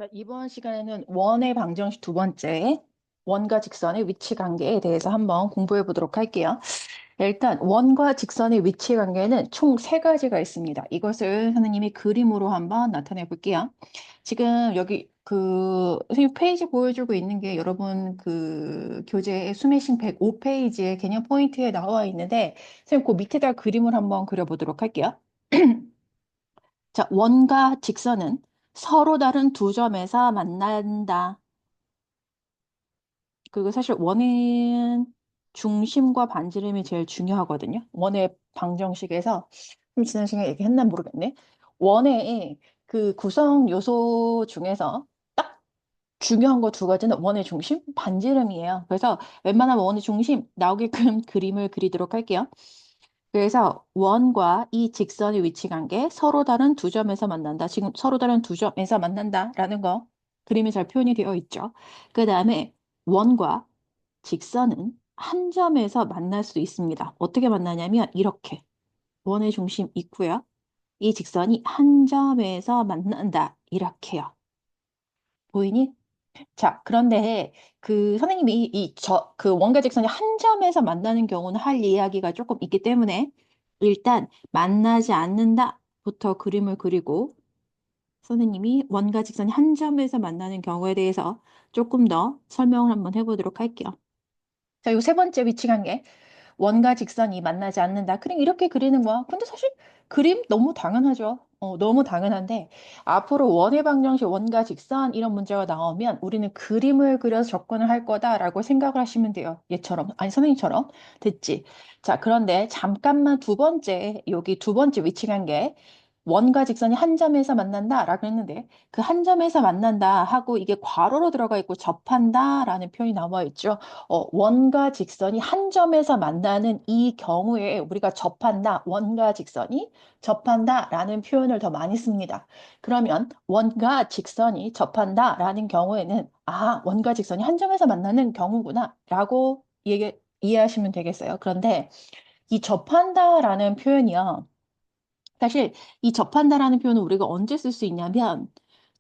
자, 이번 시간에는 원의 방정식 두 번째, 원과 직선의 위치 관계에 대해서 한번 공부해 보도록 할게요. 일단 원과 직선의 위치 관계는 총 세 가지가 있습니다. 이것을 선생님이 그림으로 한번 나타내 볼게요. 지금 여기 선생님 페이지 보여주고 있는 게 여러분 교재 수매싱 105페이지에 개념 포인트에 나와 있는데 선생님 그 밑에다 그림을 한번 그려보도록 할게요. 자, 원과 직선은 서로 다른 두 점에서 만난다. 그리고 사실 원은 중심과 반지름이 제일 중요하거든요. 원의 방정식에서 좀 지난 시간에 얘기했나 모르겠네. 원의 그 구성 요소 중에서 딱 중요한 거 두 가지는 원의 중심, 반지름이에요. 그래서 웬만하면 원의 중심 나오게끔 그림을 그리도록 할게요. 그래서 원과 이 직선의 위치 관계 서로 다른 두 점에서 만난다. 지금 서로 다른 두 점에서 만난다라는 거 그림이 잘 표현이 되어 있죠. 그 다음에 원과 직선은 한 점에서 만날 수 있습니다. 어떻게 만나냐면 이렇게 원의 중심 있고요. 이 직선이 한 점에서 만난다. 이렇게요. 보이니? 자, 그런데 선생님이 원과 직선이 한 점에서 만나는 경우는 할 이야기가 조금 있기 때문에 일단 만나지 않는다부터 그림을 그리고 선생님이 원과 직선이 한 점에서 만나는 경우에 대해서 조금 더 설명을 한번 해보도록 할게요. 자, 요 세 번째 위치 관계. 원과 직선이 만나지 않는다. 그냥 이렇게 그리는 거야. 근데 사실 그림 너무 당연하죠. 너무 당연한데 앞으로 원의 방정식, 원과 직선 이런 문제가 나오면 우리는 그림을 그려서 접근을 할 거다라고 생각을 하시면 돼요. 얘처럼. 아니, 선생님처럼. 됐지? 자, 그런데 잠깐만 여기 두 번째 위치 관계. 원과 직선이 한 점에서 만난다라고 했는데 그 한 점에서 만난다 하고 이게 괄호로 들어가 있고 접한다라는 표현이 나와 있죠. 원과 직선이 한 점에서 만나는 이 경우에 우리가 원과 직선이 접한다라는 표현을 더 많이 씁니다. 그러면 원과 직선이 접한다라는 경우에는 원과 직선이 한 점에서 만나는 경우구나라고 이해하시면 되겠어요. 그런데 이 접한다라는 표현이요. 사실 이 접한다라는 표현은 우리가 언제 쓸 수 있냐면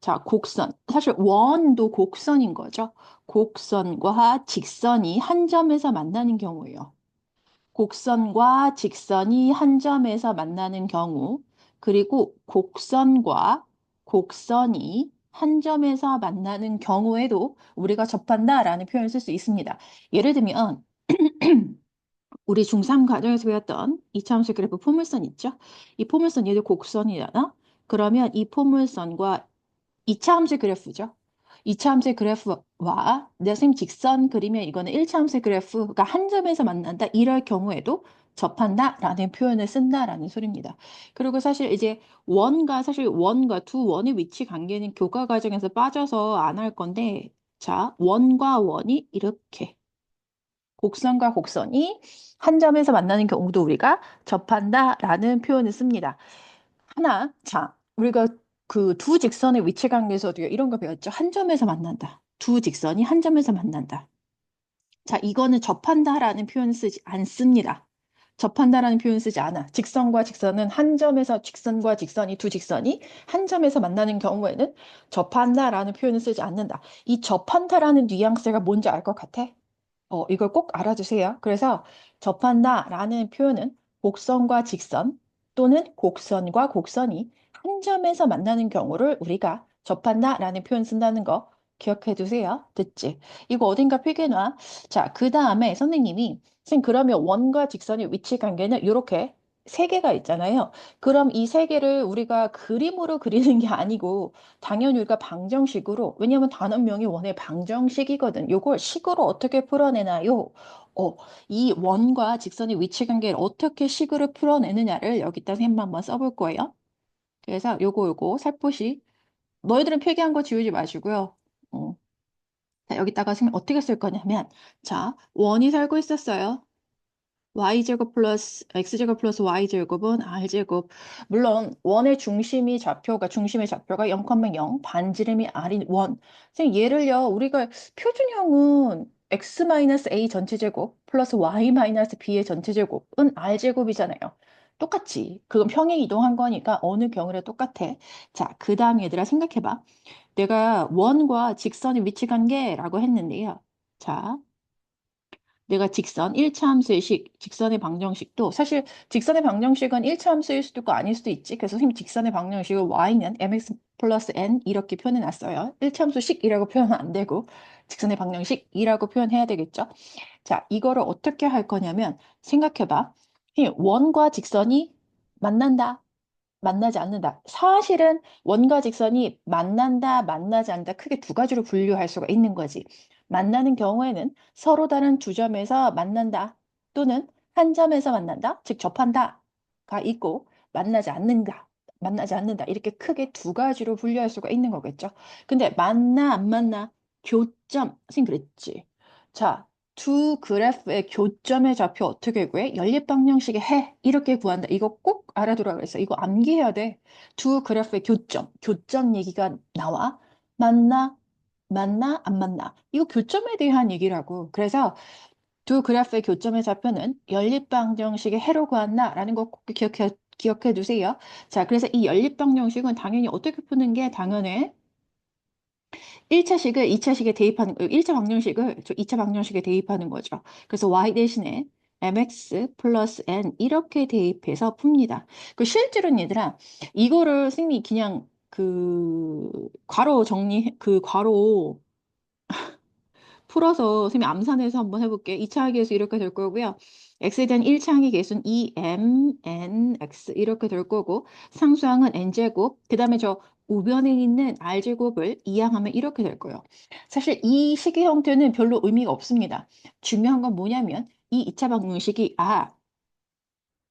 자, 곡선. 사실 원도 곡선인 거죠. 곡선과 직선이 한 점에서 만나는 경우예요. 곡선과 직선이 한 점에서 만나는 경우, 그리고 곡선과 곡선이 한 점에서 만나는 경우에도 우리가 접한다라는 표현을 쓸 수 있습니다. 예를 들면 우리 중3 과정에서 배웠던 이차함수 그래프 포물선 있죠? 이 포물선 얘도 곡선이잖아? 그러면 이 포물선과 이차함수 그래프죠? 이차함수 그래프와 내가 선생님 직선 그리면 이거는 일차함수 그래프가 한 점에서 만난다. 이럴 경우에도 접한다라는 표현을 쓴다라는 소리입니다. 그리고 사실 원과 두 원의 위치 관계는 교과 과정에서 빠져서 안 할 건데 자, 원과 원이 이렇게 곡선과 곡선이 한 점에서 만나는 경우도 우리가 접한다라는 표현을 씁니다. 자, 우리가 그 두 직선의 위치 관계에서도 이런 거 배웠죠. 한 점에서 만난다. 두 직선이 한 점에서 만난다. 자, 이거는 접한다라는 표현 쓰지 않습니다. 접한다라는 표현 쓰지 않아. 직선과 직선이 두 직선이 한 점에서 만나는 경우에는 접한다라는 표현을 쓰지 않는다. 이 접한다라는 뉘앙스가 뭔지 알 것 같아? 이걸 꼭 알아두세요. 그래서 접한다라는 표현은 곡선과 직선 또는 곡선과 곡선이 한 점에서 만나는 경우를 우리가 접한다라는 표현 쓴다는 거 기억해 두세요. 됐지? 이거 어딘가 필기해놔. 자, 그 다음에 선생님, 그러면 원과 직선의 위치 관계는 이렇게 세 개가 있잖아요. 그럼 이 세 개를 우리가 그림으로 그리는 게 아니고 당연히 우리가 방정식으로, 왜냐하면 단원명이 원의 방정식이거든. 요걸 식으로 어떻게 풀어내나요? 어, 이 원과 직선의 위치 관계를 어떻게 식으로 풀어내느냐를 여기다 선생님 한번 써볼 거예요. 그래서 요거 살포시 너희들은 필기한 거 지우지 마시고요. 어, 자, 여기다가 선생님 어떻게 쓸 거냐면 자, 원이 살고 있었어요. y제곱 플러스 x제곱 플러스 y제곱은 r제곱. 물론 중심의 좌표가 0,0, 반지름이 r인 원. 선생님 얘를요 우리가 표준형은 x-a 전체 제곱 플러스 y-b의 전체 제곱은 r제곱이잖아요. 똑같지. 그건 평행 이동한 거니까 어느 경우라 똑같아. 자, 그 다음 얘들아 생각해봐. 내가 원과 직선의 위치 관계라고 했는데요. 자, 내가 직선 1차 함수의 식, 직선의 방정식도 사실 직선의 방정식은 1차 함수일 수도 있고 아닐 수도 있지. 그래서 선생님 직선의 방정식을 y는 mx 플러스 n 이렇게 표현해 놨어요. 1차 함수식이라고 표현은 안 되고 직선의 방정식이라고 표현해야 되겠죠. 자, 이거를 어떻게 할 거냐면 생각해봐. 이 원과 직선이 만난다. 만나지 않는다. 사실은 원과 직선이 만난다, 만나지 않는다 크게 두 가지로 분류할 수가 있는 거지. 만나는 경우에는 서로 다른 두 점에서 만난다 또는 한 점에서 만난다, 즉 접한다가 있고 만나지 않는다, 만나지 않는다 이렇게 크게 두 가지로 분류할 수가 있는 거겠죠. 근데 만나, 안 만나, 교점, 선생님 그랬지. 자, 두 그래프의 교점의 좌표 어떻게 구해? 연립방정식의 해 이렇게 구한다. 이거 꼭 알아두라 그랬어. 이거 암기해야 돼. 두 그래프의 교점, 교점 얘기가 나와. 맞나? 맞나? 안 맞나? 이거 교점에 대한 얘기라고. 그래서 두 그래프의 교점의 좌표는 연립방정식의 해로 구한다라는 거 꼭 기억해 두세요. 자, 그래서 이 연립방정식은 당연히 어떻게 푸는 게 당연해? 1차식을 2차식에 대입하는, 1차 방정식을 저 2차 방정식에 대입하는 거죠. 그래서 y 대신에 mx 플러스 n 이렇게 대입해서 풉니다. 그 실제로는 얘들아, 이거를 선생님이 그냥 그 괄호 풀어서 선생님이 암산해서 한번 해볼게. 2차 항계수 이렇게 될 거고요. x에 대한 1차 항의 계수는 2m, n, x 이렇게 될 거고 상수항은 n제곱 그 다음에 저 우변에 있는 r제곱을 이항하면 이렇게 될 거예요. 사실 이 식의 형태는 별로 의미가 없습니다. 중요한 건 뭐냐면 이 2차 방정식이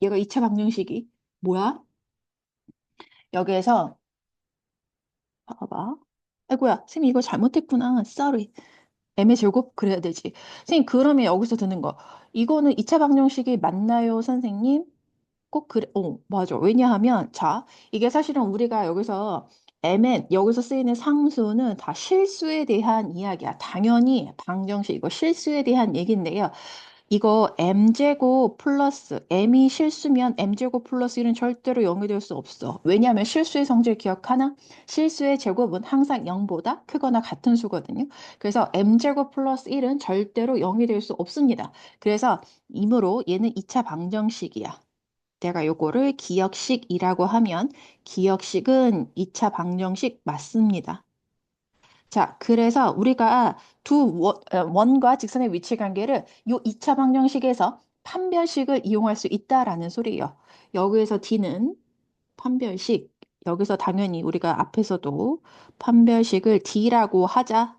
얘가 2차 방정식이 뭐야? 여기에서 봐봐. 아이고야 선생님 이거 잘못했구나. sorry. m의 제곱 그래야 되지. 선생님, 그러면 여기서 드는 거. 이거는 2차 방정식이 맞나요, 선생님? 꼭 그래. 맞아. 왜냐하면, 자, 이게 사실은 우리가 여기서 여기서 쓰이는 상수는 다 실수에 대한 이야기야. 당연히 방정식, 이거 실수에 대한 얘기인데요. 이거 m제곱 플러스 m이 실수면 m제곱 플러스 1은 절대로 0이 될 수 없어. 왜냐하면 실수의 성질 기억하나? 실수의 제곱은 항상 0보다 크거나 같은 수거든요. 그래서 m제곱 플러스 1은 절대로 0이 될 수 없습니다. 그래서 이므로 얘는 2차 방정식이야. 내가 요거를 기억식이라고 하면 기억식은 2차 방정식 맞습니다. 자, 그래서 우리가 원과 직선의 위치 관계를 요 2차 방정식에서 판별식을 이용할 수 있다라는 소리예요. 여기에서 D는 판별식, 여기서 당연히 우리가 앞에서도 판별식을 D라고 하자.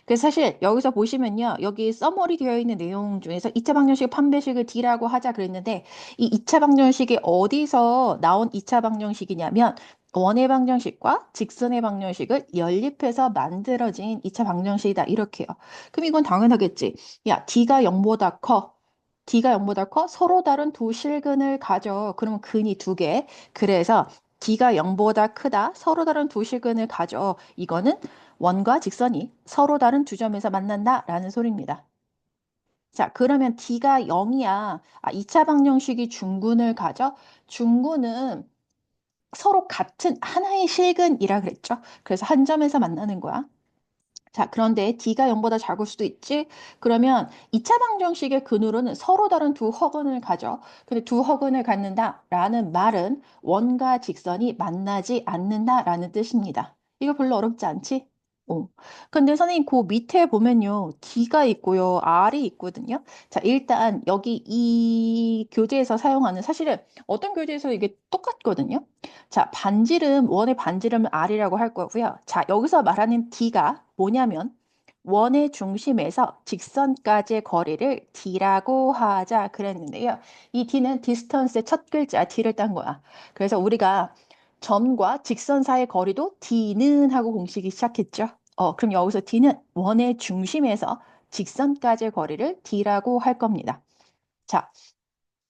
그래서 사실 여기서 보시면요. 여기 써머리 되어 있는 내용 중에서 2차 방정식 판별식을 D라고 하자 그랬는데 이 2차 방정식이 어디서 나온 2차 방정식이냐면 원의 방정식과 직선의 방정식을 연립해서 만들어진 2차 방정식이다. 이렇게요. 그럼 이건 당연하겠지. 야, D가 0보다 커. D가 0보다 커? 서로 다른 두 실근을 가져. 그러면 근이 두 개. 그래서 D가 0보다 크다. 서로 다른 두 실근을 가져. 이거는 원과 직선이 서로 다른 두 점에서 만난다라는 소리입니다. 자, 그러면 D가 0이야. 2차 방정식이 중근을 가져? 중근은 서로 같은 하나의 실근이라 그랬죠. 그래서 한 점에서 만나는 거야. 자, 그런데 D가 0보다 작을 수도 있지? 그러면 2차 방정식의 근으로는 서로 다른 두 허근을 가져. 근데 두 허근을 갖는다라는 말은 원과 직선이 만나지 않는다라는 뜻입니다. 이거 별로 어렵지 않지? 근데 선생님, 그 밑에 보면요. D가 있고요. R이 있거든요. 자, 일단 여기 이 교재에서 사용하는 사실은 어떤 교재에서 이게 똑같거든요. 자, 원의 반지름은 R이라고 할 거고요. 자, 여기서 말하는 D가 뭐냐면 원의 중심에서 직선까지의 거리를 D라고 하자 그랬는데요. 이 D는 디스턴스의 첫 글자 D를 딴 거야. 그래서 우리가 점과 직선 사이의 거리도 D는 하고 공식이 시작했죠. 그럼 여기서 D는 원의 중심에서 직선까지의 거리를 D라고 할 겁니다. 자,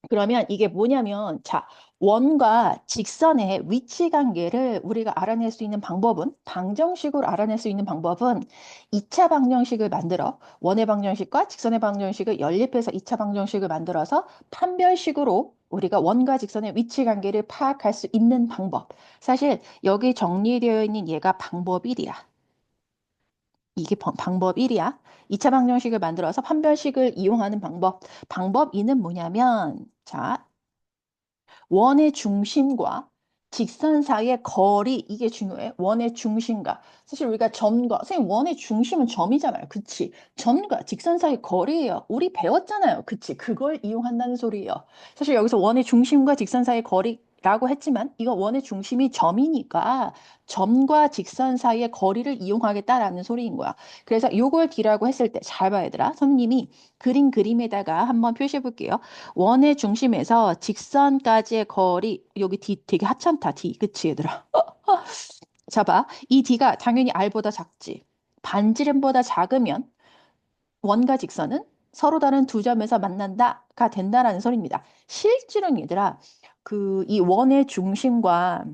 그러면 이게 뭐냐면, 자, 원과 직선의 위치 관계를 우리가 알아낼 수 있는 방법은, 방정식으로 알아낼 수 있는 방법은 2차 방정식을 만들어 원의 방정식과 직선의 방정식을 연립해서 2차 방정식을 만들어서 판별식으로 우리가 원과 직선의 위치 관계를 파악할 수 있는 방법. 사실 여기 정리되어 있는 얘가 방법 1이야. 이게 방법 1이야. 2차 방정식을 만들어서 판별식을 이용하는 방법. 방법 2는 뭐냐면, 자, 원의 중심과 직선 사이의 거리, 이게 중요해. 원의 중심과. 사실 우리가 점과, 선생님, 원의 중심은 점이잖아요. 그치? 점과 직선 사이의 거리예요. 우리 배웠잖아요. 그치? 그걸 이용한다는 소리예요. 사실 여기서 원의 중심과 직선 사이의 거리라고 했지만, 이거 원의 중심이 점이니까 점과 직선 사이의 거리를 이용하겠다라는 소리인 거야. 그래서 이걸 D라고 했을 때, 잘 봐야 되라. 선생님이 그림에다가 한번 표시해 볼게요. 원의 중심에서 직선까지의 거리, 여기 D 되게 하찮다, D. 그치, 얘들아? 자, 봐. 이 D가 당연히 R보다 작지. 반지름보다 작으면 원과 직선은 서로 다른 두 점에서 만난다가 된다라는 소리입니다. 실제로는 얘들아, 이 원의 중심과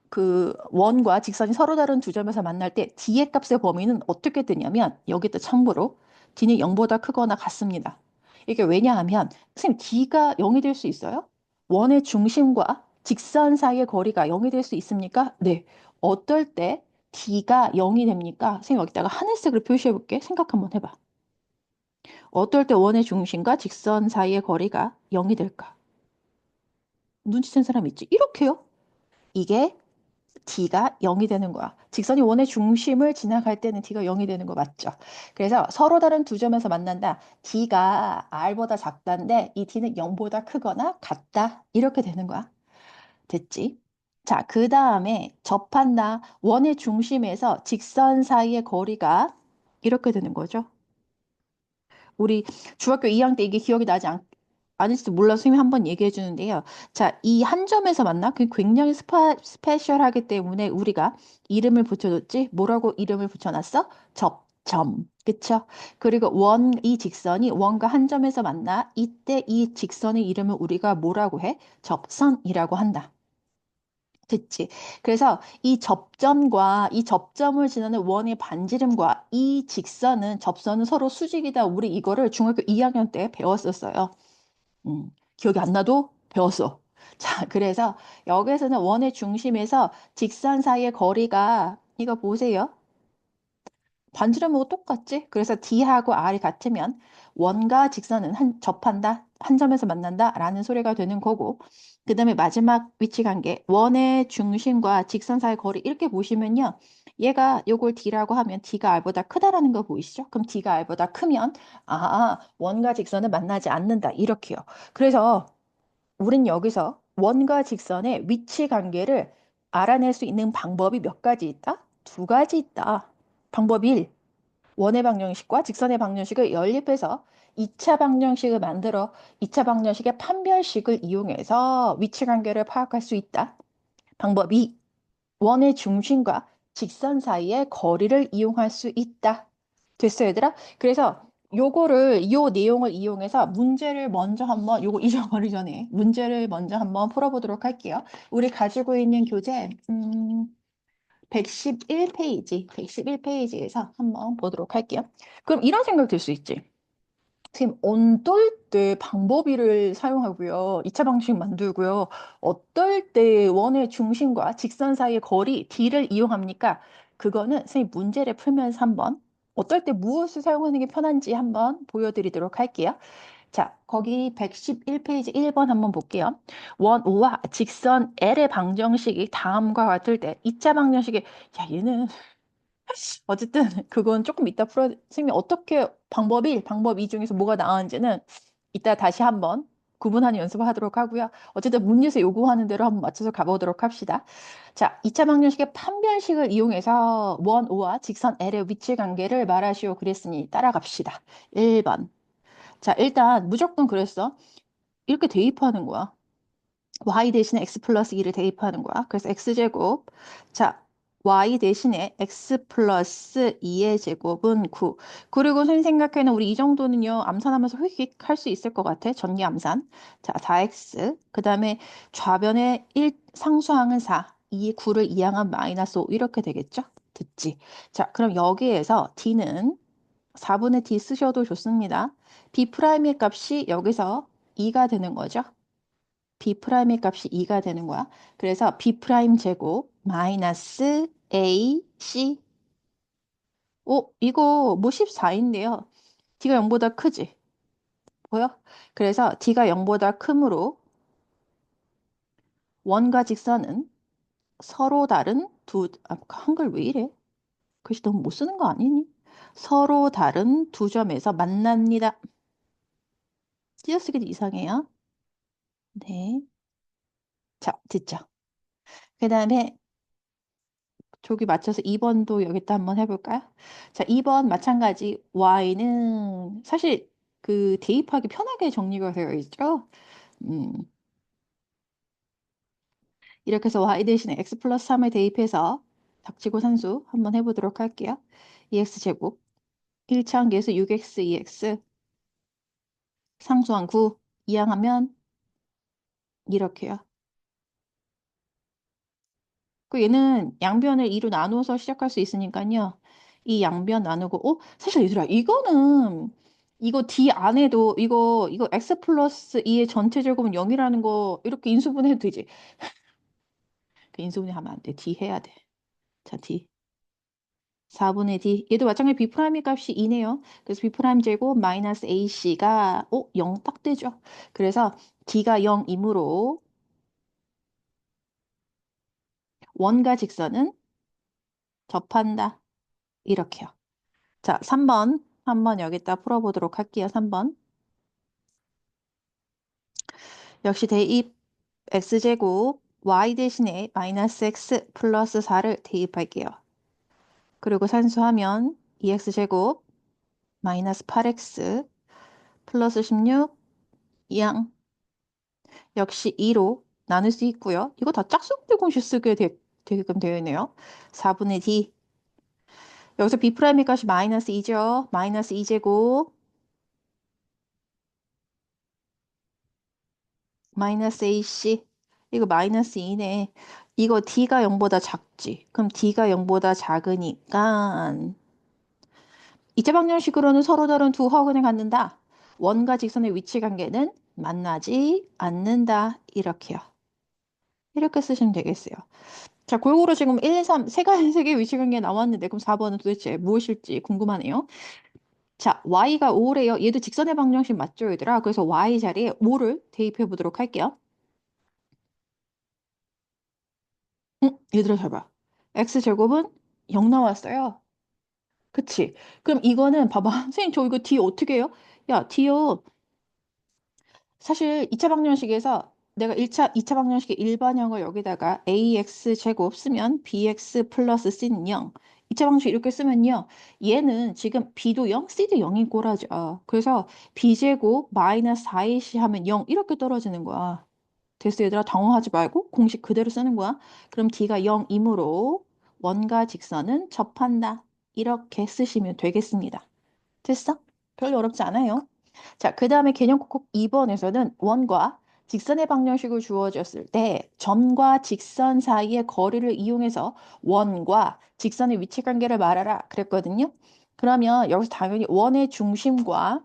그 원과 직선이 서로 다른 두 점에서 만날 때 D의 값의 범위는 어떻게 되냐면, 여기도 참고로 D는 0보다 크거나 같습니다. 이게 왜냐하면 선생님, D가 0이 될 수 있어요? 원의 중심과 직선 사이의 거리가 0이 될 수 있습니까? 네. 어떨 때 D가 0이 됩니까? 선생님, 여기다가 하늘색으로 표시해 볼게. 생각 한번 해봐. 어떨 때 원의 중심과 직선 사이의 거리가 0이 될까? 눈치챈 사람 있지? 이렇게요. 이게 D가 0이 되는 거야. 직선이 원의 중심을 지나갈 때는 D가 0이 되는 거 맞죠? 그래서 서로 다른 두 점에서 만난다. D가 R보다 작다인데 이 D는 0보다 크거나 같다. 이렇게 되는 거야. 됐지? 자, 그 다음에 접한다. 원의 중심에서 직선 사이의 거리가 이렇게 되는 거죠. 우리 중학교 2학년 때 이게 기억이 나지 않을지도 몰라서 선생님이 한번 얘기해 주는데요. 자, 이 한 점에서 만나? 그 굉장히 스페셜하기 때문에 우리가 이름을 붙여줬지? 뭐라고 이름을 붙여놨어? 접점. 그쵸? 그리고 이 직선이 원과 한 점에서 만나? 이때 이 직선의 이름을 우리가 뭐라고 해? 접선이라고 한다. 됐지? 그래서 이 접점과 이 접점을 지나는 원의 반지름과 이 접선은 서로 수직이다. 우리 이거를 중학교 2학년 때 배웠었어요. 기억이 안 나도 배웠어. 자, 그래서 여기에서는 원의 중심에서 직선 사이의 거리가, 이거 보세요. 반지름하고 똑같지? 그래서 D하고 R이 같으면 원과 직선은 접한다, 한 점에서 만난다 라는 소리가 되는 거고, 그 다음에 마지막 위치 관계, 원의 중심과 직선 사이 거리 이렇게 보시면요. 얘가 요걸 D라고 하면 D가 R보다 크다라는 거 보이시죠? 그럼 D가 R보다 크면 원과 직선은 만나지 않는다 이렇게요. 그래서 우린 여기서 원과 직선의 위치 관계를 알아낼 수 있는 방법이 몇 가지 있다? 두 가지 있다. 방법 1. 원의 방정식과 직선의 방정식을 연립해서 2차 방정식을 만들어 2차 방정식의 판별식을 이용해서 위치 관계를 파악할 수 있다. 방법 2. 원의 중심과 직선 사이의 거리를 이용할 수 있다. 됐어, 얘들아? 그래서 요 내용을 이용해서 문제를 먼저 한번, 요거 잊어버리기 전에 문제를 먼저 한번 풀어보도록 할게요. 우리 가지고 있는 교재, 111페이지에서 한번 보도록 할게요. 그럼 이런 생각 들 수 있지. 선생님, 어떨 때 방법이를 사용하고요. 2차 방식 만들고요. 어떨 때 원의 중심과 직선 사이의 거리 D를 이용합니까? 그거는 선생님 문제를 풀면서 한번 어떨 때 무엇을 사용하는 게 편한지 한번 보여드리도록 할게요. 자, 거기 111페이지 1번 한번 볼게요. 원 O와 직선 L의 방정식이 다음과 같을 때 2차 방정식이 얘는 어쨌든 그건 조금 이따 선생님이 어떻게 방법 1, 방법 2 중에서 뭐가 나은지는 이따 다시 한번 구분하는 연습을 하도록 하고요. 어쨌든 문제에서 요구하는 대로 한번 맞춰서 가보도록 합시다. 자, 2차 방정식의 판별식을 이용해서 원 O와 직선 L의 위치 관계를 말하시오 그랬으니 따라갑시다. 1번. 자, 일단 무조건 그랬어. 이렇게 대입하는 거야. y 대신에 x 플러스 2를 대입하는 거야. 그래서 x제곱. 자, y 대신에 x 플러스 2의 제곱은 9. 그리고 선생님 생각에는 우리 이 정도는요, 암산하면서 휙휙 할 수 있을 것 같아. 전개 암산. 자, 4x. 그 다음에 좌변의 1, 상수항은 4. 2의 9를 이항한 마이너스 5. 이렇게 되겠죠? 됐지? 자, 그럼 여기에서 d는 4분의 d 쓰셔도 좋습니다. b'의 값이 여기서 2가 되는 거죠. b'의 값이 2가 되는 거야. 그래서 b' 제곱 마이너스 ac. 이거 뭐 14인데요. d가 0보다 크지? 보여? 그래서 d가 0보다 크므로 원과 직선은 서로 다른 한글 왜 이래? 글씨 너무 못 쓰는 거 아니니? 서로 다른 두 점에서 만납니다. 띄어쓰기도 이상해요. 네. 자, 됐죠? 그 다음에 저기 맞춰서 2번도 여기다 한번 해볼까요? 자, 2번 마찬가지. y는 사실 그 대입하기 편하게 정리가 되어 있죠? 음, 이렇게 해서 y 대신에 x 플러스 3을 대입해서 닥치고 산수 한번 해보도록 할게요. 2x 제곱 1차원 계수 6x 2x 상수항 9 이항하면 이렇게요. 그 얘는 양변을 2로 나누어서 시작할 수 있으니까요. 이 양변 나누고, 사실 얘들아, 이거는, 이거 D 안에도, 이거 X 플러스 2의 전체 제곱은 0이라는 거, 이렇게 인수분해도 되지. 그 인수분해 하면 안 돼. D 해야 돼. 자, D. 4분의 D. 얘도 마찬가지 B'의 값이 2네요. 그래서 B' 제곱 마이너스 AC가, 0 딱 되죠. 그래서 D가 0이므로 원과 직선은 접한다. 이렇게요. 자, 3번. 한번 여기다 풀어보도록 할게요. 3번. 역시 대입 x제곱 y 대신에 마이너스 x 플러스 4를 대입할게요. 그리고 산수하면 2x제곱 마이너스 8x 플러스 16 이항 역시 2로 나눌 수 있고요. 이거 다 짝수근들 공식 쓰게 되게끔 되어 있네요. 4분의 d. 여기서 b'의 값이 마이너스 2죠. 마이너스 2제곱 마이너스 AC. 이거 마이너스 2네. 이거 D가 0보다 작지. 그럼 D가 0보다 작으니까 이차 방정식으로는 서로 다른 두 허근을 갖는다. 원과 직선의 위치 관계는 만나지 않는다. 이렇게요. 이렇게 쓰시면 되겠어요. 자, 골고루 지금 1, 2, 3, 세 개의 위치 관계 나왔는데 그럼 4번은 도대체 무엇일지 궁금하네요. 자, y가 5래요. 얘도 직선의 방정식 맞죠, 얘들아? 그래서 y 자리에 5를 대입해 보도록 할게요. 얘들아 잘 봐. x제곱은 0 나왔어요. 그치? 그럼 이거는 봐봐. 선생님 저 이거 D 어떻게 해요? 야, D요. 사실 2차 방정식에서 내가 2차 방정식의 일반형을 여기다가 AX제곱 쓰면 BX 플러스 C는 0. 2차 방정식 이렇게 쓰면요. 얘는 지금 B도 0, C도 0인 꼴하죠. 그래서 B제곱 마이너스 4AC 하면 0 이렇게 떨어지는 거야. 됐어, 얘들아. 당황하지 말고 공식 그대로 쓰는 거야. 그럼 D가 0이므로 원과 직선은 접한다. 이렇게 쓰시면 되겠습니다. 됐어? 별로 어렵지 않아요. 자, 그 다음에 개념 콕콕 2번에서는 원과 직선의 방정식을 주어졌을 때 점과 직선 사이의 거리를 이용해서 원과 직선의 위치 관계를 말하라 그랬거든요. 그러면 여기서 당연히 원의 중심과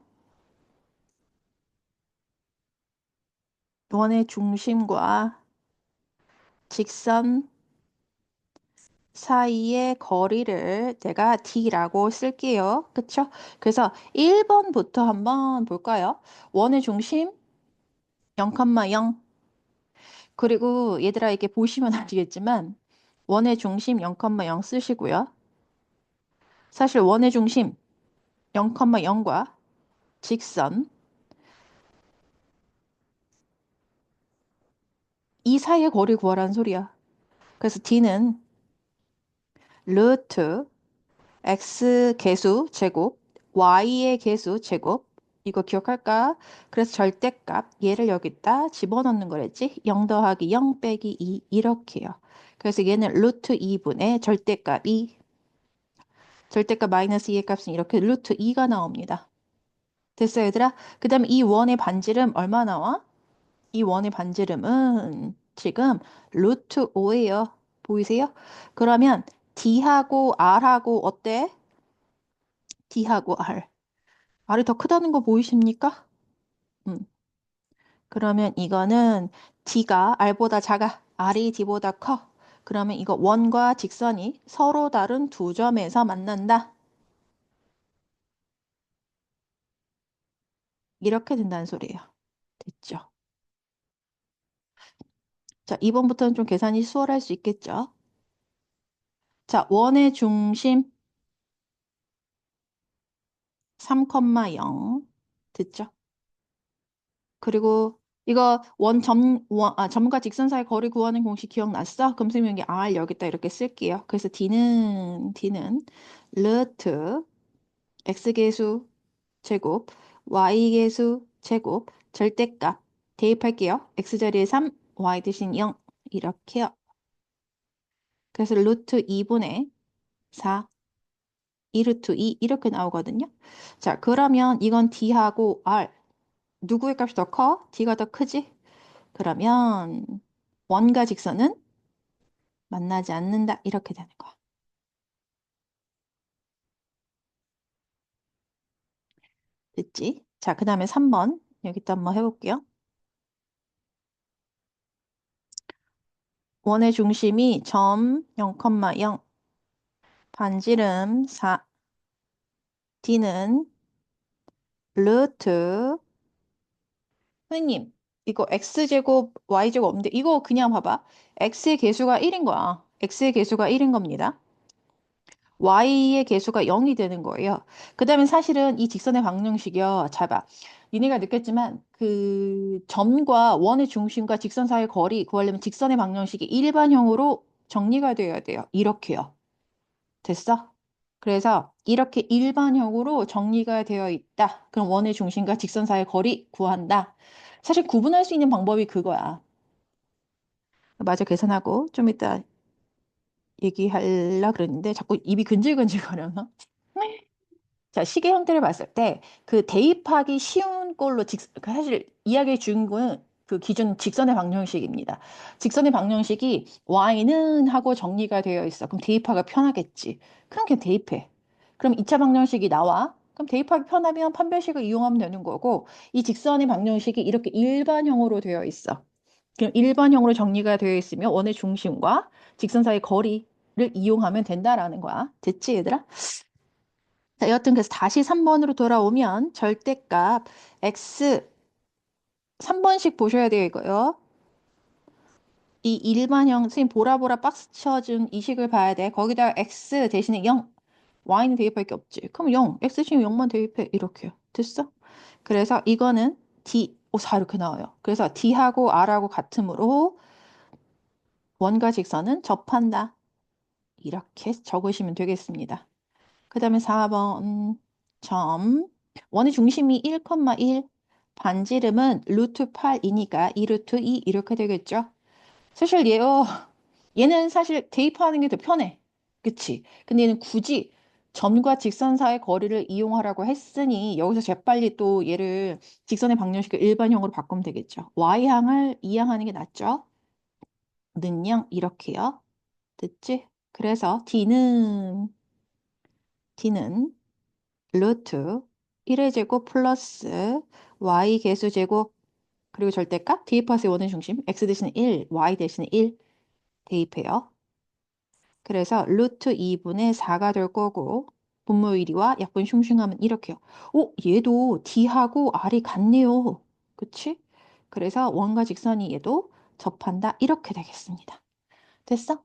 직선 사이의 거리를 내가 D라고 쓸게요. 그쵸? 그래서 1번부터 한번 볼까요? 원의 중심 0,0. 그리고 얘들아 이게 보시면 아시겠지만 원의 중심 0,0 쓰시고요. 사실 원의 중심 0,0과 직선 이 사이의 거리 구하라는 소리야. 그래서 D는 루트 x 개수 제곱 y의 개수 제곱 이거 기억할까? 그래서 절대값 얘를 여기다 집어넣는 거랬지? 0 더하기 0 빼기 2 이렇게요. 그래서 얘는 루트 2분의 절대값 마이너스 2의 값은 이렇게 루트 2가 나옵니다. 됐어 얘들아? 그 다음에 이 원의 반지름 얼마 나와? 이 원의 반지름은 지금 루트 5예요. 보이세요? 그러면 D하고 R하고 어때? D하고 R. R이 더 크다는 거 보이십니까? 음. 그러면 이거는 D가 R보다 작아. R이 D보다 커. 그러면 이거 원과 직선이 서로 다른 두 점에서 만난다. 이렇게 된다는 소리예요. 됐죠? 자, 이번부터는 좀 계산이 수월할 수 있겠죠? 자, 원의 중심 3,0. 됐죠? 그리고 이거 점과 직선 사이 거리 구하는 공식 기억났어? 그럼 선생님 여기 R 여기다 이렇게 쓸게요. 그래서 D는 루트 X계수 제곱 Y계수 제곱 절대값 대입할게요. X 자리에 3, Y 대신 0 이렇게요. 그래서 루트 2분의 4 2루트 2 이렇게 나오거든요. 자, 그러면 이건 D하고 R 누구의 값이 더 커? D가 더 크지? 그러면 원과 직선은 만나지 않는다. 이렇게 되는 거야. 됐지? 자, 그 다음에 3번. 여기다 한번 해볼게요. 원의 중심이 점 0,0, 반지름 4, D는 루트 선생님, 이거 x제곱, y제곱 없는데 이거 그냥 봐봐. x의 개수가 1인 거야. x의 개수가 1인 겁니다. y의 개수가 0이 되는 거예요. 그 다음에 사실은 이 직선의 방정식이요. 잘 봐. 니네가 느꼈지만 그 점과 원의 중심과 직선 사이의 거리 구하려면 직선의 방정식이 일반형으로 정리가 되어야 돼요. 이렇게요. 됐어? 그래서 이렇게 일반형으로 정리가 되어 있다. 그럼 원의 중심과 직선 사이의 거리 구한다. 사실 구분할 수 있는 방법이 그거야. 마저 계산하고 좀 이따 얘기하려 그랬는데 자꾸 입이 근질근질거려서. 자, 시계 형태를 봤을 때 그 대입하기 쉬운 걸로 그 사실 이야기의 주인공은 그 기준 직선의 방정식입니다. 직선의 방정식이 y는 하고 정리가 되어 있어. 그럼 대입하기가 편하겠지. 그럼 그냥 대입해. 그럼 2차 방정식이 나와. 그럼 대입하기 편하면 판별식을 이용하면 되는 거고 이 직선의 방정식이 이렇게 일반형으로 되어 있어. 그럼 일반형으로 정리가 되어 있으면 원의 중심과 직선 사이 거리를 이용하면 된다라는 거야. 됐지, 얘들아? 자, 여하튼 그래서 다시 3번으로 돌아오면 절대값 x 3번씩 보셔야 돼요, 이거요. 이 일반형 선생님 보라보라 박스 쳐준 이 식을 봐야 돼. 거기다가 x 대신에 0, y는 대입할 게 없지. 그럼 0, x 대신 0만 대입해. 이렇게요. 됐어? 그래서 이거는 d, 4 이렇게 나와요. 그래서 d하고 r하고 같으므로 원과 직선은 접한다. 이렇게 적으시면 되겠습니다. 그 다음에 4번 점 원의 중심이 1,1 반지름은 루트 8이니까 2루트 2 이렇게 되겠죠. 사실 얘는 사실 대입하는 게 더 편해. 그치? 근데 얘는 굳이 점과 직선 사이의 거리를 이용하라고 했으니 여기서 재빨리 또 얘를 직선의 방정식을 일반형으로 바꾸면 되겠죠. y항을 이항하는 게 낫죠. 는영 이렇게요. 됐지? 그래서 D는 루트 1의 제곱 플러스 y 개수 제곱 그리고 절대값 대입하세요. 원의 중심 x 대신에 1, y 대신에 1 대입해요. 그래서 루트 2분의 4가 될 거고 분모 1이와 약분 슝슝하면 이렇게요. 얘도 D하고 R이 같네요. 그치? 그래서 원과 직선이 얘도 접한다. 이렇게 되겠습니다. 됐어?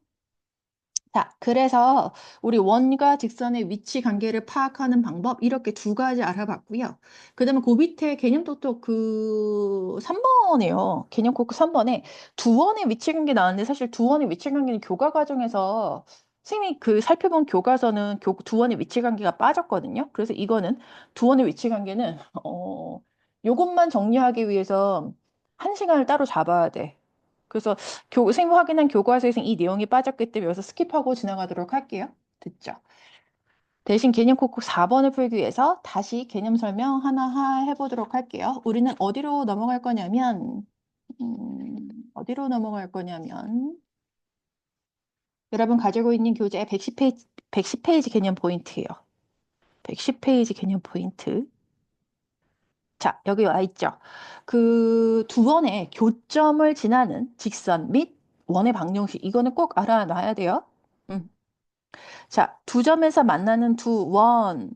자, 그래서 우리 원과 직선의 위치 관계를 파악하는 방법 이렇게 두 가지 알아봤고요. 그 다음에 그 밑에 개념톡톡 그 3번이에요. 개념 코크 3번에 두 원의 위치 관계 나왔는데 사실 두 원의 위치 관계는 교과 과정에서 선생님이 그 살펴본 교과서는 두 원의 위치 관계가 빠졌거든요. 그래서 이거는 두 원의 위치 관계는 요것만 정리하기 위해서 한 시간을 따로 잡아야 돼. 그래서 선생님 확인한 교과서에서 이 내용이 빠졌기 때문에 여기서 스킵하고 지나가도록 할게요. 됐죠? 대신 개념 콕콕 4번을 풀기 위해서 다시 개념 설명 하나 해보도록 할게요. 우리는 어디로 넘어갈 거냐면 어디로 넘어갈 거냐면 여러분 가지고 있는 교재 110페이지 개념 포인트예요. 110페이지 개념 포인트. 자, 여기 와 있죠. 그 두 원의 교점을 지나는 직선 및 원의 방정식. 이거는 꼭 알아놔야 돼요. 자, 두 점에서 만나는 두 원.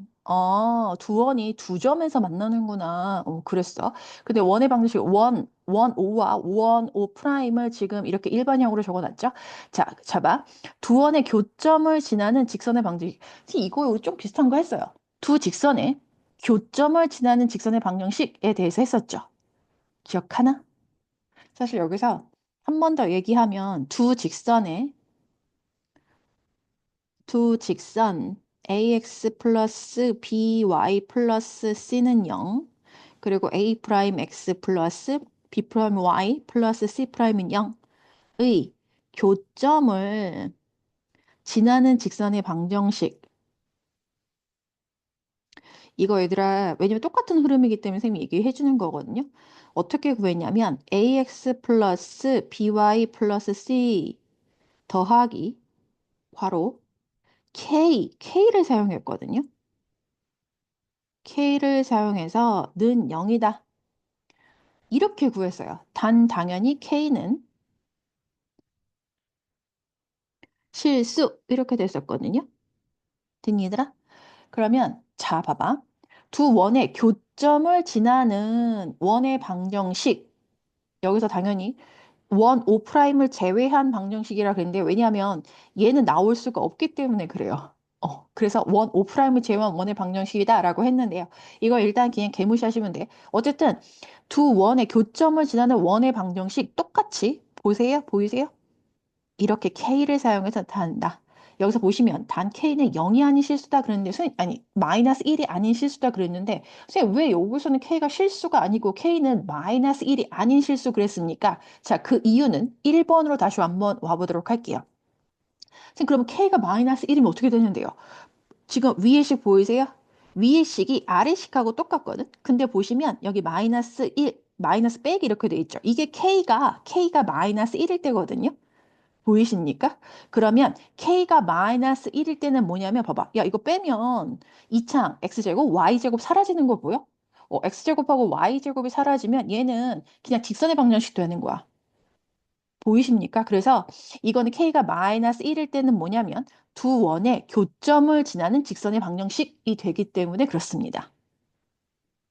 두 원이 두 점에서 만나는구나. 그랬어. 근데 원의 방정식 원 오와 원 오 프라임을 지금 이렇게 일반형으로 적어놨죠. 자, 잡아. 두 원의 교점을 지나는 직선의 방정식. 이거 우리 좀 비슷한 거 했어요. 두 직선의 교점을 지나는 직선의 방정식에 대해서 했었죠. 기억하나? 사실 여기서 한 번 더 얘기하면 두 직선 ax 플러스 by 플러스 c는 0 그리고 a 프라임 x 플러스 b 프라임 y 플러스 c 프라임은 0의 교점을 지나는 직선의 방정식. 이거 얘들아 왜냐면 똑같은 흐름이기 때문에 선생님이 얘기해 주는 거거든요. 어떻게 구했냐면 ax 플러스 by 플러스 c 더하기 괄호 k를 사용했거든요. k를 사용해서 는 0이다. 이렇게 구했어요. 당연히 k는 실수 이렇게 됐었거든요. 됐니들아? 그러면 자 봐봐. 두 원의 교점을 지나는 원의 방정식 여기서 당연히 원 O 프라임을 제외한 방정식이라 그랬는데 왜냐하면 얘는 나올 수가 없기 때문에 그래요. 그래서 원 O 프라임을 제외한 원의 방정식이다라고 했는데요. 이거 일단 그냥 개무시하시면 돼. 어쨌든 두 원의 교점을 지나는 원의 방정식 똑같이 보세요. 보이세요? 이렇게 K를 사용해서 단다. 여기서 보시면 단 K는 0이 아닌 실수다 그랬는데 아니 마이너스 1이 아닌 실수다 그랬는데 선생님 왜 여기서는 K가 실수가 아니고 K는 마이너스 1이 아닌 실수 그랬습니까? 자, 그 이유는 1번으로 다시 한번 와보도록 할게요. 선생님 그러면 K가 마이너스 1이면 어떻게 되는데요? 지금 위의 식 보이세요? 위의 식이 아래 식하고 똑같거든. 근데 보시면 여기 마이너스 1, 마이너스 빼기 이렇게 돼 있죠. 이게 K가 마이너스 1일 때거든요. 보이십니까? 그러면 K가 마이너스 1일 때는 뭐냐면 봐봐. 야 이거 빼면 이창 X제곱 Y제곱 사라지는 거 보여? X제곱하고 Y제곱이 사라지면 얘는 그냥 직선의 방정식 되는 거야. 보이십니까? 그래서 이거는 K가 마이너스 1일 때는 뭐냐면 두 원의 교점을 지나는 직선의 방정식이 되기 때문에 그렇습니다.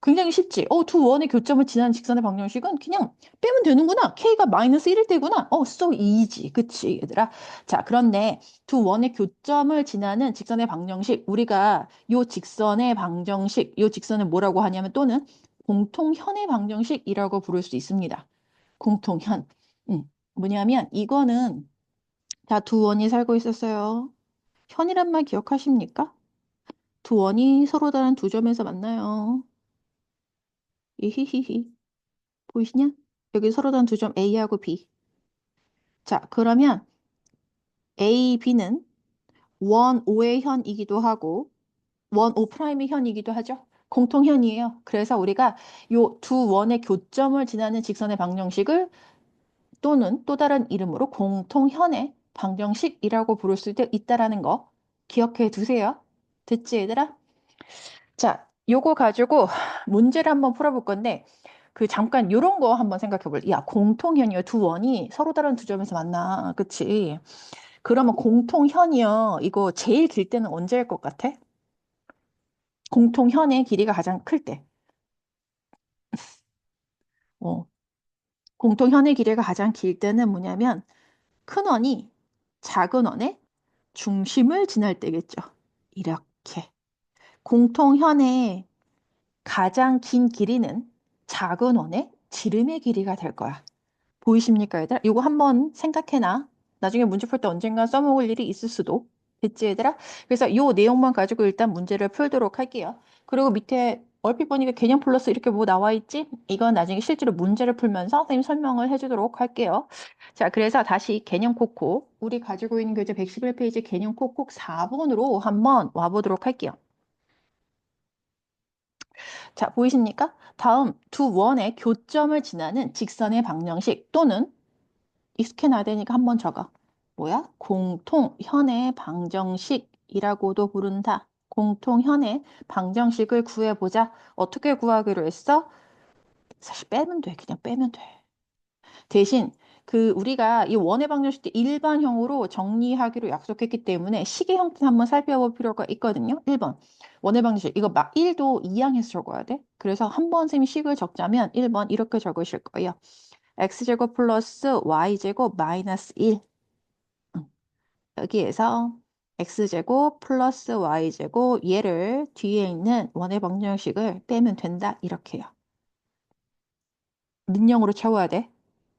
굉장히 쉽지? 두 원의 교점을 지나는 직선의 방정식은 그냥 빼면 되는구나. K가 마이너스 1일 때구나. so easy. 그치, 얘들아? 자, 그런데 두 원의 교점을 지나는 직선의 방정식, 우리가 요 직선의 방정식, 요 직선을 뭐라고 하냐면 또는 공통현의 방정식이라고 부를 수 있습니다. 공통현. 뭐냐면 이거는 자, 두 원이 살고 있었어요. 현이란 말 기억하십니까? 두 원이 서로 다른 두 점에서 만나요. 이히히히. 보이시냐? 여기 서로 다른 두 점 A하고 B. 자, 그러면 A, B는 원 O의 현이기도 하고 원 O 프라임의 현이기도 하죠. 공통현이에요. 그래서 우리가 요 두 원의 교점을 지나는 직선의 방정식을 또는 또 다른 이름으로 공통현의 방정식이라고 부를 수도 있다라는 거 기억해 두세요. 됐지, 얘들아? 자, 요거 가지고 문제를 한번 풀어볼 건데 그 잠깐 요런 거 한번 생각해 볼래. 야, 공통현이요. 두 원이 서로 다른 두 점에서 만나. 그치? 그러면 공통현이요. 이거 제일 길 때는 언제일 것 같아? 공통현의 길이가 가장 클 때. 어, 공통현의 길이가 가장 길 때는 뭐냐면 큰 원이 작은 원의 중심을 지날 때겠죠. 이렇게. 공통현의 가장 긴 길이는 작은 원의 지름의 길이가 될 거야. 보이십니까, 얘들아? 이거 한번 생각해놔. 나중에 문제 풀 때 언젠가 써먹을 일이 있을 수도. 됐지, 얘들아? 그래서 요 내용만 가지고 일단 문제를 풀도록 할게요. 그리고 밑에 얼핏 보니까 개념 플러스 이렇게 뭐 나와 있지? 이건 나중에 실제로 문제를 풀면서 선생님 설명을 해주도록 할게요. 자, 그래서 다시 개념 콕콕. 우리 가지고 있는 교재 111페이지 개념 콕콕 4번으로 한번 와보도록 할게요. 자, 보이십니까? 다음 두 원의 교점을 지나는 직선의 방정식 또는 익숙해놔야 되니까 한번 적어. 뭐야? 공통현의 방정식이라고도 부른다. 공통현의 방정식을 구해보자. 어떻게 구하기로 했어? 사실 빼면 돼. 그냥 빼면 돼. 대신 그 우리가 이 원의 방정식 때 일반형으로 정리하기로 약속했기 때문에 식의 형태 한번 살펴볼 필요가 있거든요. 1번. 원의 방정식. 이거 막 1도 이항해서 적어야 돼. 그래서 한 번 쌤이 식을 적자면 1번 이렇게 적으실 거예요. x제곱 플러스 y제곱 마이너스 1. 여기에서 x제곱 플러스 y제곱 얘를 뒤에 있는 원의 방정식을 빼면 된다. 이렇게요. 는영으로 채워야 돼.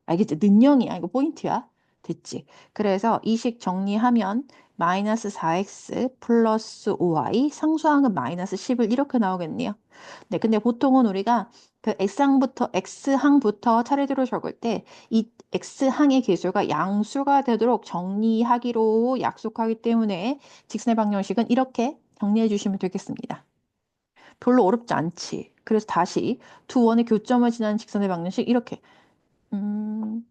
알겠지? 는영이야. 이거 포인트야. 됐지? 그래서 이 식 정리하면 마이너스 4x 플러스 5y 상수항은 마이너스 10을 이렇게 나오겠네요. 네, 근데 보통은 우리가 그 x항부터 차례대로 적을 때 이 x항의 개수가 양수가 되도록 정리하기로 약속하기 때문에 직선의 방정식은 이렇게 정리해 주시면 되겠습니다. 별로 어렵지 않지. 그래서 다시 두 원의 교점을 지나는 직선의 방정식 이렇게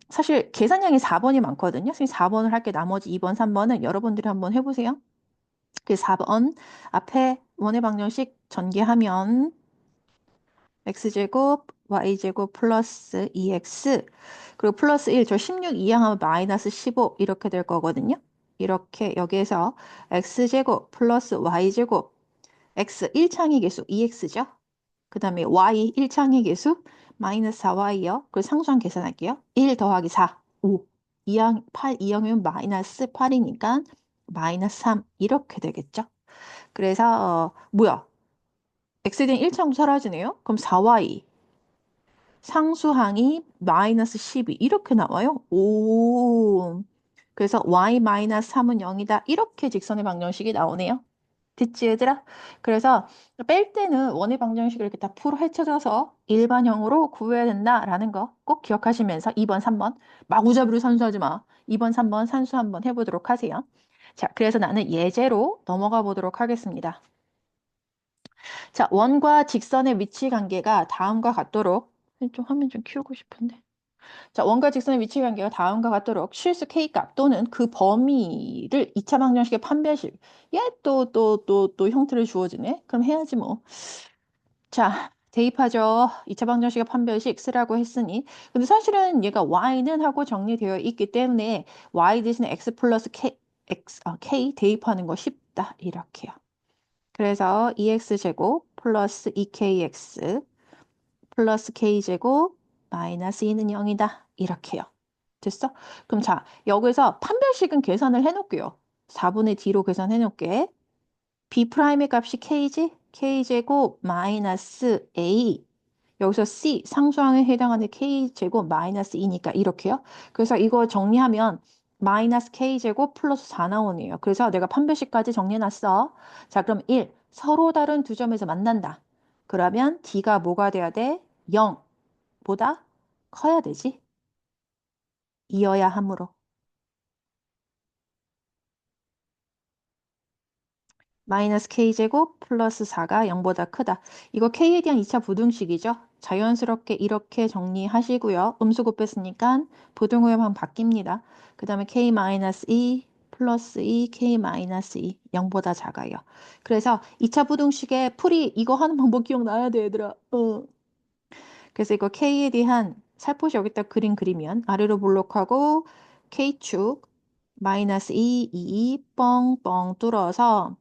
사실 계산량이 4번이 많거든요. 선생님 4번을 할게 나머지 2번, 3번은 여러분들이 한번 해보세요. 그 4번 앞에 원의 방정식 전개하면 x제곱, y제곱 플러스 2x 그리고 플러스 1, 저 16 이항하면 마이너스 15 이렇게 될 거거든요. 이렇게 여기에서 x제곱 플러스 y제곱 x 1창의 개수 2x죠. 그 다음에 y 1창의 개수 마이너스 4y요. 그리고 상수항 계산할게요. 1 더하기 4, 5. 2항, 8, 2항이면 마이너스 8이니까 마이너스 3 이렇게 되겠죠. 그래서 뭐야? x에 대한 1창도 사라지네요. 그럼 4y 상수항이 마이너스 12 이렇게 나와요. 오. 그래서 y 마이너스 3은 0이다. 이렇게 직선의 방정식이 나오네요. 됐지, 얘들아? 그래서 뺄 때는 원의 방정식을 이렇게 다 풀어 헤쳐져서 일반형으로 구해야 된다라는 거 꼭 기억하시면서 2번, 3번 마구잡이로 산수하지 마. 2번, 3번 산수 한번 해보도록 하세요. 자, 그래서 나는 예제로 넘어가 보도록 하겠습니다. 자, 원과 직선의 위치 관계가 다음과 같도록 좀 화면 좀 키우고 싶은데. 자, 원과 직선의 위치 관계가 다음과 같도록 실수 K값 또는 그 범위를 2차 방정식의 판별식. 얘 또 형태를 주어지네. 그럼 해야지 뭐. 자, 대입하죠. 2차 방정식의 판별식 쓰라고 했으니. 근데 사실은 얘가 y는 하고 정리되어 있기 때문에 y 대신에 x 플러스 k 대입하는 거 쉽다. 이렇게요. 그래서 2x제곱 플러스 2kx 플러스 k제곱 마이너스 2는 0이다. 이렇게요. 됐어? 그럼 자, 여기서 판별식은 계산을 해놓을게요. 4분의 d로 계산해 놓을게. b'의 값이 k지? k제곱 마이너스 a. 여기서 c 상수항에 해당하는 k제곱 마이너스 2니까 이렇게요. 그래서 이거 정리하면 마이너스 k제곱 플러스 4 나오네요. 그래서 내가 판별식까지 정리해놨어. 자, 그럼 1. 서로 다른 두 점에서 만난다. 그러면 d가 뭐가 돼야 돼? 0보다 커야 되지. 이어야 하므로. 마이너스 k제곱 플러스 4가 0보다 크다. 이거 k에 대한 2차 부등식이죠. 자연스럽게 이렇게 정리하시고요. 음수 곱했으니까 부등호흡하면 바뀝니다. 그 다음에 k 마이너스 2 플러스 2 k 마이너스 2 0보다 작아요. 그래서 2차 부등식의 풀이 이거 하는 방법 기억나야 돼, 얘들아. 그래서 이거 k에 대한 살포시 여기다 그림 그리면 아래로 볼록하고 k축 마이너스 2, 2, 뻥뻥 뚫어서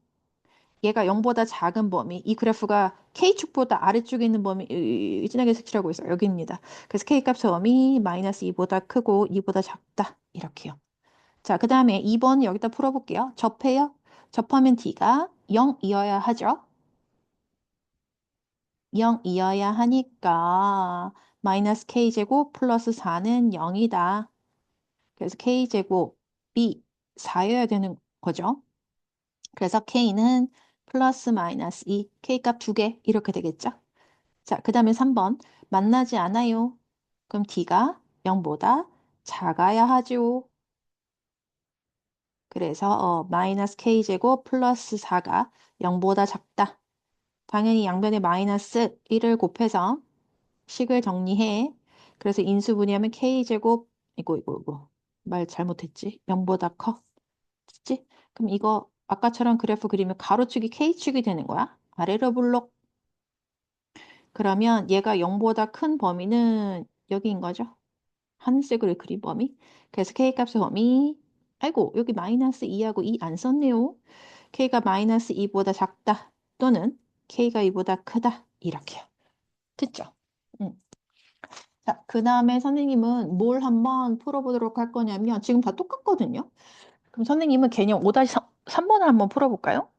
얘가 0보다 작은 범위, 이 그래프가 K축보다 아래쪽에 있는 범위, 진하게 색칠하고 있어요. 여기입니다. 그래서 K값 범위 마이너스 2보다 크고 2보다 작다. 이렇게요. 자, 그 다음에 2번 여기다 풀어볼게요. 접해요. 접하면 D가 0이어야 하죠. 0이어야 하니까 마이너스 K제곱 플러스 4는 0이다. 그래서 K제곱 B 4여야 되는 거죠. 그래서 K는 플러스 마이너스 2, K값 2개 이렇게 되겠죠? 자, 그 다음에 3번 만나지 않아요. 그럼 D가 0보다 작아야 하죠. 그래서 마이너스 K제곱 플러스 4가 0보다 작다. 당연히 양변에 마이너스 1을 곱해서 식을 정리해. 그래서 인수분해하면 K제곱 이거 말 잘못했지. 0보다 커. 그치? 그럼 이거 아까처럼 그래프 그리면 가로축이 K축이 되는 거야. 아래로 블록. 그러면 얘가 0보다 큰 범위는 여기인 거죠. 하늘색으로 그린 범위. 그래서 K값의 범위. 아이고 여기 마이너스 2하고 2 안 썼네요. K가 마이너스 2보다 작다. 또는 K가 2보다 크다. 이렇게요. 됐죠? 응. 자, 그 다음에 선생님은 뭘 한번 풀어보도록 할 거냐면 지금 다 똑같거든요. 그럼 선생님은 개념 5-3번을 한번 풀어볼까요?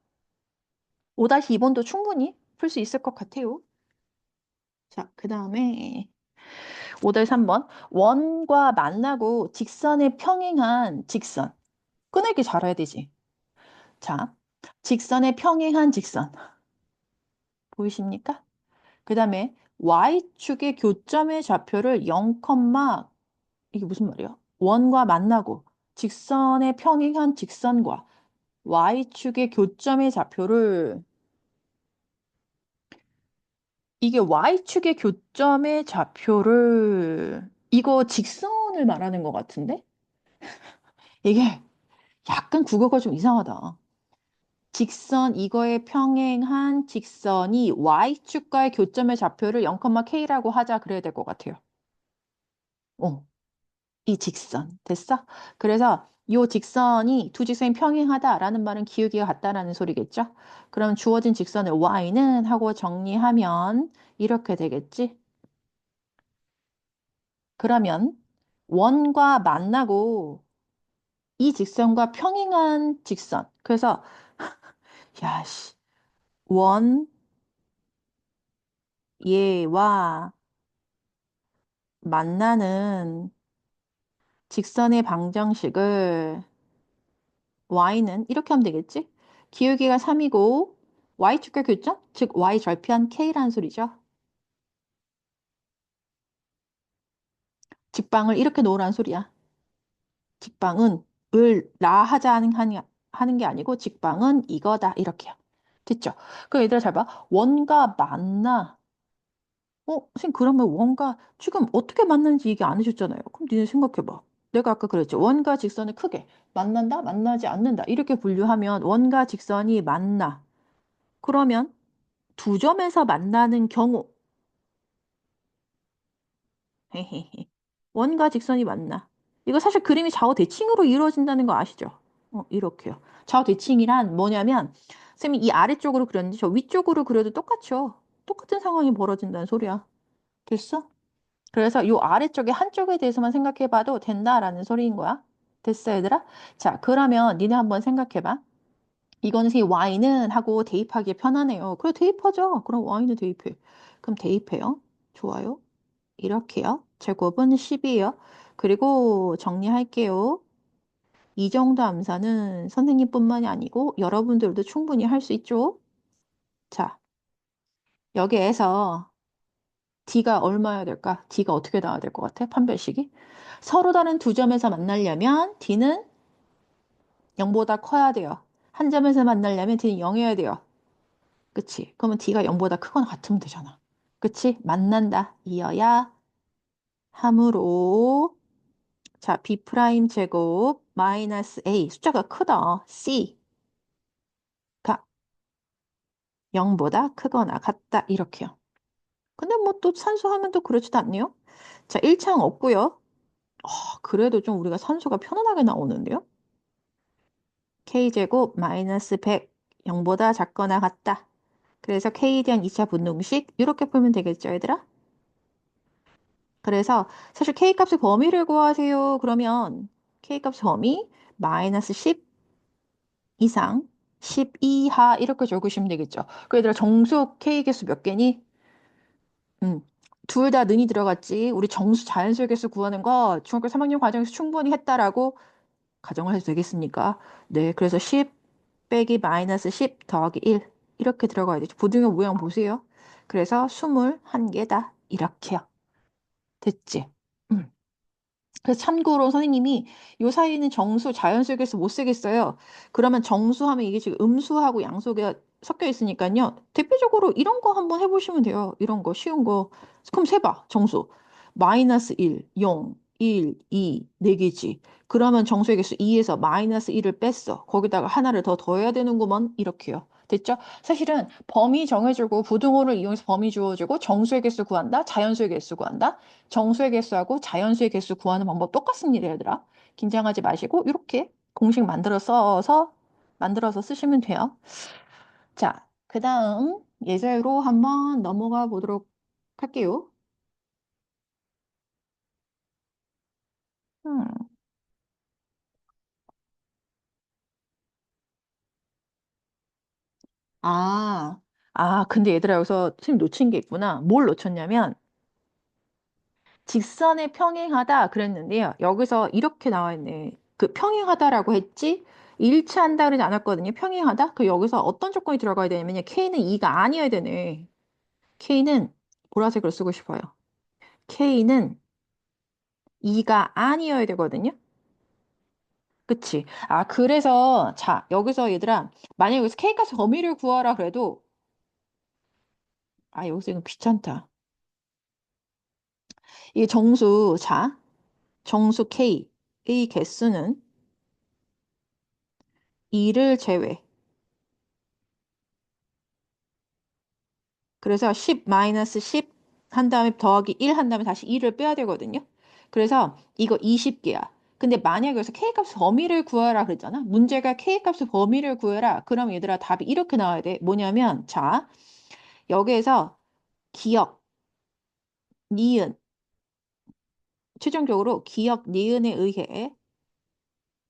5-2번도 충분히 풀 수 있을 것 같아요. 자, 그 다음에 5-3번. 원과 만나고 직선에 평행한 직선. 꺼내기 잘해야 되지. 자, 직선에 평행한 직선. 보이십니까? 그 다음에 Y축의 교점의 좌표를 0, 이게 무슨 말이야? 원과 만나고 직선에 평행한 직선과 Y축의 교점의 좌표를 이게 Y축의 교점의 좌표를 이거 직선을 말하는 것 같은데? 이게 약간 국어가 좀 이상하다. 직선 이거에 평행한 직선이 Y축과의 교점의 좌표를 0,K라고 하자 그래야 될 것 같아요. 이 직선. 됐어? 그래서 이 직선이 두 직선이 평행하다라는 말은 기울기가 같다라는 소리겠죠? 그럼 주어진 직선을 Y는 하고 정리하면 이렇게 되겠지? 그러면 원과 만나고 이 직선과 평행한 직선. 그래서 야씨 원 얘와 만나는 직선의 방정식을 y는 이렇게 하면 되겠지? 기울기가 3이고 y축과 교점? 즉 y 절편 k라는 소리죠. 직방을 이렇게 놓으라는 소리야. 직방은 을 하자 하는 게 아니고 직방은 이거다 이렇게요. 됐죠? 그럼 얘들아 잘 봐. 원과 만나. 선생님 그러면 원과 지금 어떻게 만나는지 얘기 안 해줬잖아요. 그럼 니네 생각해봐. 내가 아까 그랬죠. 원과 직선을 크게 만난다, 만나지 않는다 이렇게 분류하면 원과 직선이 만나. 그러면 두 점에서 만나는 경우 헤헤헤. 원과 직선이 만나. 이거 사실 그림이 좌우 대칭으로 이루어진다는 거 아시죠? 이렇게요. 좌우 대칭이란 뭐냐면 쌤이 이 아래쪽으로 그렸는데 저 위쪽으로 그려도 똑같죠. 똑같은 상황이 벌어진다는 소리야. 됐어? 그래서 요 아래쪽에 한쪽에 대해서만 생각해봐도 된다라는 소리인 거야. 됐어, 얘들아? 자, 그러면 니네 한번 생각해봐. 이거는 선생님 y는 하고 대입하기 편하네요. 그래, 대입하죠. 그럼 y는 대입해. 그럼 대입해요. 좋아요. 이렇게요. 제곱은 10이에요. 그리고 정리할게요. 이 정도 암산은 선생님뿐만이 아니고 여러분들도 충분히 할 수 있죠. 자, 여기에서 D가 얼마여야 될까? D가 어떻게 나와야 될 것 같아? 판별식이? 서로 다른 두 점에서 만나려면 D는 0보다 커야 돼요. 한 점에서 만나려면 D는 0이어야 돼요. 그치? 그러면 D가 0보다 크거나 같으면 되잖아. 그치? 만난다. 이어야 함으로 자, B 프라임 제곱 마이너스 A 숫자가 크다. C가 0보다 크거나 같다. 이렇게요. 근데 뭐 또 산수하면 또 그렇지도 않네요. 자, 1창 없고요. 그래도 좀 우리가 산수가 편안하게 나오는데요. K제곱 마이너스 100 0보다 작거나 같다. 그래서 K에 대한 2차 분동식 이렇게 풀면 되겠죠, 얘들아? 그래서 사실 K값의 범위를 구하세요. 그러면 K값의 범위 마이너스 10 이상 10 이하 이렇게 적으시면 되겠죠. 그 얘들아 정수 K 개수 몇 개니? 둘 다 는이 들어갔지. 우리 정수 자연수의 개수 구하는 거 중학교 3학년 과정에서 충분히 했다라고 가정을 해도 되겠습니까? 네, 그래서 10 빼기 마이너스 10 더하기 1 이렇게 들어가야 되죠. 부등호 모양 보세요. 그래서 21개다. 이렇게요. 됐지? 음. 그래서 참고로 선생님이 요 사이에는 정수, 자연수 계수 못 쓰겠어요. 그러면 정수하면 이게 지금 음수하고 양수가 섞여 있으니까요. 대표적으로 이런 거 한번 해보시면 돼요. 이런 거 쉬운 거. 그럼 세봐. 정수. 마이너스 1, 0, 1, 2, 4개지. 그러면 정수의 개수 2에서 마이너스 1을 뺐어. 거기다가 하나를 더 더해야 되는구먼. 이렇게요. 됐죠? 사실은 범위 정해주고 부등호를 이용해서 범위 주어주고 정수의 개수 구한다. 자연수의 개수 구한다. 정수의 개수하고 자연수의 개수 구하는 방법 똑같습니다, 얘들아. 긴장하지 마시고 이렇게 공식 만들어서 쓰시면 돼요. 자, 그 다음 예제로 한번 넘어가 보도록 할게요. 음. 아, 근데 얘들아 여기서 선생님 놓친 게 있구나. 뭘 놓쳤냐면 직선에 평행하다 그랬는데요. 여기서 이렇게 나와 있네. 그 평행하다라고 했지? 일치한다 그러지 않았거든요. 평행하다? 그 여기서 어떤 조건이 들어가야 되냐면요. K는 2가 아니어야 되네. K는 보라색으로 쓰고 싶어요. K는 2가 아니어야 되거든요. 그치? 그래서 자, 여기서 얘들아 만약에 여기서 K값의 범위를 구하라 그래도 여기서 이거 귀찮다. 이게 정수, 자, 정수 K의 개수는 2를 제외. 그래서 10 마이너스 10 한 다음에 더하기 1 한 다음에 다시 2를 빼야 되거든요. 그래서 이거 20개야. 근데 만약에 여기서 K값 범위를 구하라 그랬잖아. 문제가 K값 범위를 구해라. 그럼 얘들아 답이 이렇게 나와야 돼. 뭐냐면 자, 여기에서 기억, 니은, 최종적으로 기억, 니은에 의해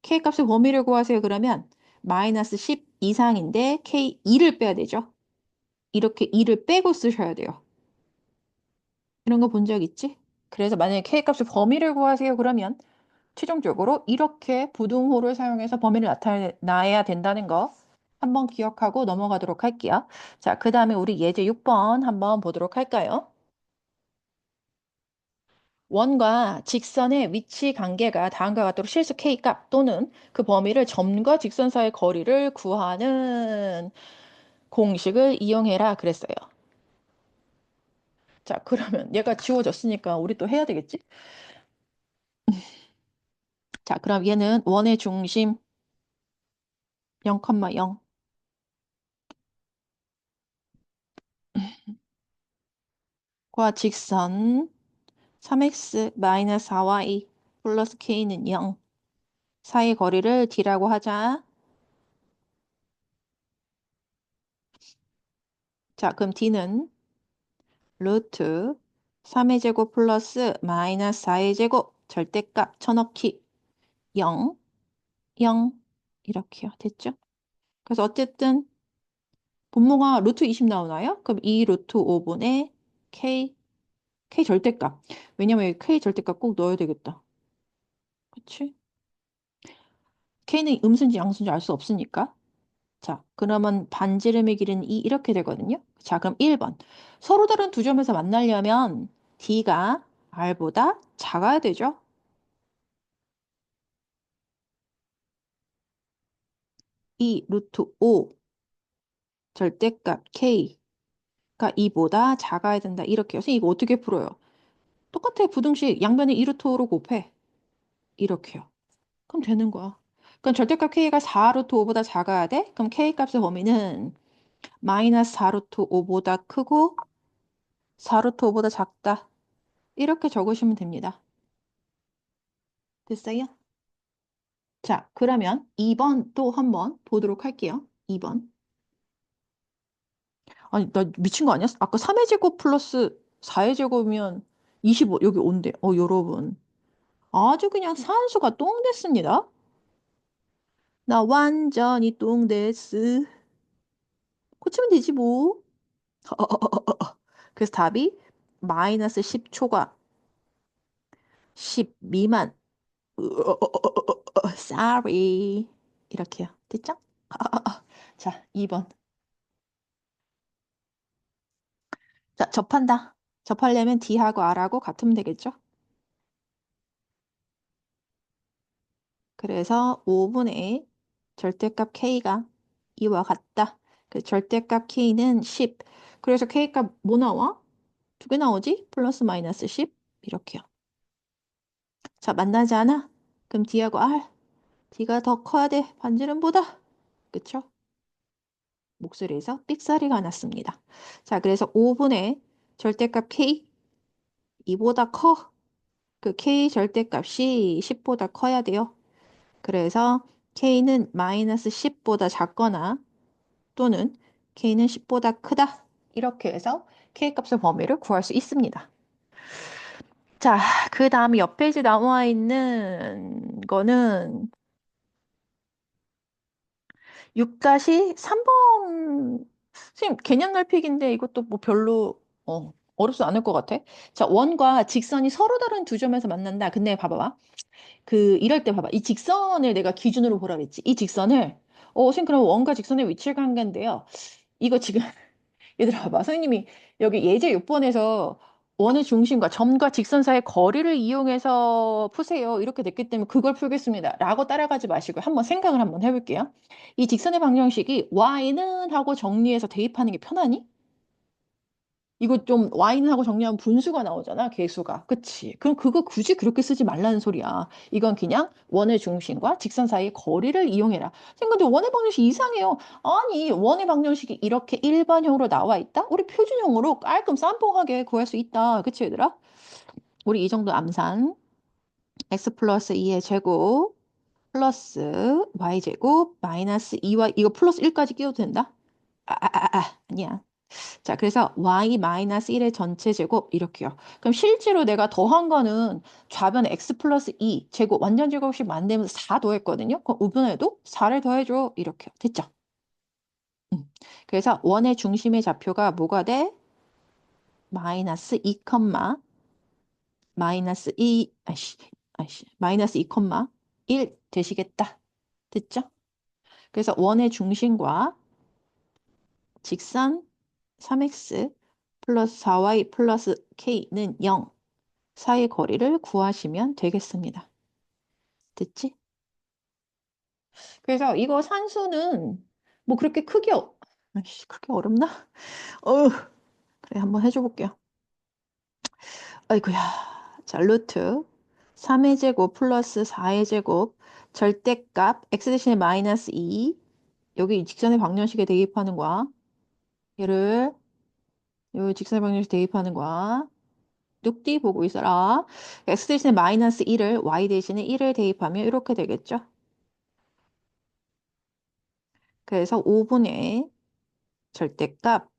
K값의 범위를 구하세요. 그러면 마이너스 10 이상인데 K 2를 빼야 되죠. 이렇게 2를 빼고 쓰셔야 돼요. 이런 거 본 적 있지? 그래서 만약에 K값의 범위를 구하세요. 그러면 최종적으로 이렇게 부등호를 사용해서 범위를 나타내야 된다는 거 한번 기억하고 넘어가도록 할게요. 자, 그 다음에 우리 예제 6번 한번 보도록 할까요? 원과 직선의 위치 관계가 다음과 같도록 실수 K값 또는 그 범위를 점과 직선 사이의 거리를 구하는 공식을 이용해라 그랬어요. 자, 그러면 얘가 지워졌으니까 우리 또 해야 되겠지? 자, 그럼 얘는 원의 중심 0,0 과 직선 3x-4y 플러스 k는 0 사이 거리를 d라고 하자. 자, 그럼 d는 루트 3의 제곱 플러스 마이너스 4의 제곱 절대값 쳐넣기 0, 0 이렇게요. 됐죠? 그래서 어쨌든 분모가 루트 20 나오나요? 그럼 2 루트 5분의 k 절대값. 왜냐면 여기 k 절대값 꼭 넣어야 되겠다. 그치? k는 음수인지 양수인지 알 수 없으니까. 자, 그러면 반지름의 길이는 2 이렇게 되거든요. 자, 그럼 1번. 서로 다른 두 점에서 만나려면 D가 R보다 작아야 되죠. 2 루트 5 절대값 K가 2보다 작아야 된다. 이렇게요. 선생님 이거 어떻게 풀어요? 똑같아. 부등식 양변에 2 루트 5로 곱해. 이렇게요. 그럼 되는 거야. 그럼 절대값 K가 4 루트 5보다 작아야 돼? 그럼 K값의 범위는 마이너스 4 루트 5보다 크고 4 루트 5보다 작다. 이렇게 적으시면 됩니다. 됐어요? 자, 그러면 2번 또 한번 보도록 할게요. 2번. 아니, 나 미친 거 아니야? 아까 3의 제곱 플러스 4의 제곱이면 25, 여기 온대. 여러분. 아주 그냥 산수가 똥 됐습니다. 나 완전히 똥 됐스. 고치면 되지 뭐. 그래서 답이 마이너스 10초과 10 미만. sorry. 이렇게요. 됐죠? 자, 2번. 자, 접한다. 접하려면 D하고 R하고 같으면 되겠죠? 그래서 5분의 절대값 K가 이와 같다. 그 절대값 K는 10. 그래서 K값 뭐 나와? 두 개 나오지? 플러스 마이너스 10. 이렇게요. 자, 만나지 않아? 그럼 D하고 R. D가 더 커야 돼. 반지름보다. 그쵸? 목소리에서 삑사리가 났습니다. 자, 그래서 5분의 절대값 K. 이보다 커. 그 K 절대값이 10보다 커야 돼요. 그래서 K는 마이너스 10보다 작거나 또는 K는 10보다 크다. 이렇게 해서 K값의 범위를 구할 수 있습니다. 자, 그 다음 옆 페이지 나와 있는 거는 6-3번. 선생님, 개념 넓히기인데 이것도 뭐 별로 어렵지 않을 것 같아. 자, 원과 직선이 서로 다른 두 점에서 만난다. 근데 봐봐봐. 이럴 때 봐봐. 이 직선을 내가 기준으로 보라 그랬지. 이 직선을, 선생님, 그럼 원과 직선의 위치를 관계인데요. 이거 지금 얘들아 봐봐. 선생님이 여기 예제 6번에서 원의 중심과 점과 직선 사이의 거리를 이용해서 푸세요. 이렇게 됐기 때문에 그걸 풀겠습니다. 라고 따라가지 마시고 한번 생각을 한번 해볼게요. 이 직선의 방정식이 y는 하고 정리해서 대입하는 게 편하니? 이거 좀 y는 하고 정리하면 분수가 나오잖아, 계수가. 그치? 그럼 그거 굳이 그렇게 쓰지 말라는 소리야. 이건 그냥 원의 중심과 직선 사이의 거리를 이용해라. 근데 원의 방정식 이상해요. 아니, 원의 방정식이 이렇게 일반형으로 나와 있다? 우리 표준형으로 깔끔 쌈뽕하게 구할 수 있다. 그치, 얘들아? 우리 이 정도 암산. x 플러스 2의 제곱 플러스 y제곱 마이너스 2y 이거 플러스 1까지 끼워도 된다? 아니야. 자, 그래서 y-1의 전체 제곱 이렇게요. 그럼 실제로 내가 더한 거는 좌변 x 플러스 2 제곱 완전 제곱식 만들면 4 더했거든요. 그럼 우변에도 4를 더해줘. 이렇게요. 됐죠? 그래서 원의 중심의 좌표가 뭐가 돼? 마이너스 2, 마이너스 2, 마이너스 2, 1 되시겠다. 됐죠? 그래서 원의 중심과 직선 3x 플러스 4y 플러스 k는 0 사이 거리를 구하시면 되겠습니다. 됐지? 그래서 이거 산수는 뭐 그렇게 크게 어렵나? 어휴, 그래, 한번 해줘 볼게요. 아이고야. 자, 루트 3의 제곱 플러스 4의 제곱 절대값 x 대신에 마이너스 2 여기 직선의 방정식에 대입하는 거야. 얘를 요 직선의 방정식 대입하는 거야. 뚝띠 보고 있어라. x 대신에 마이너스 1을 y 대신에 1을 대입하면 이렇게 되겠죠? 그래서 5분의 절대값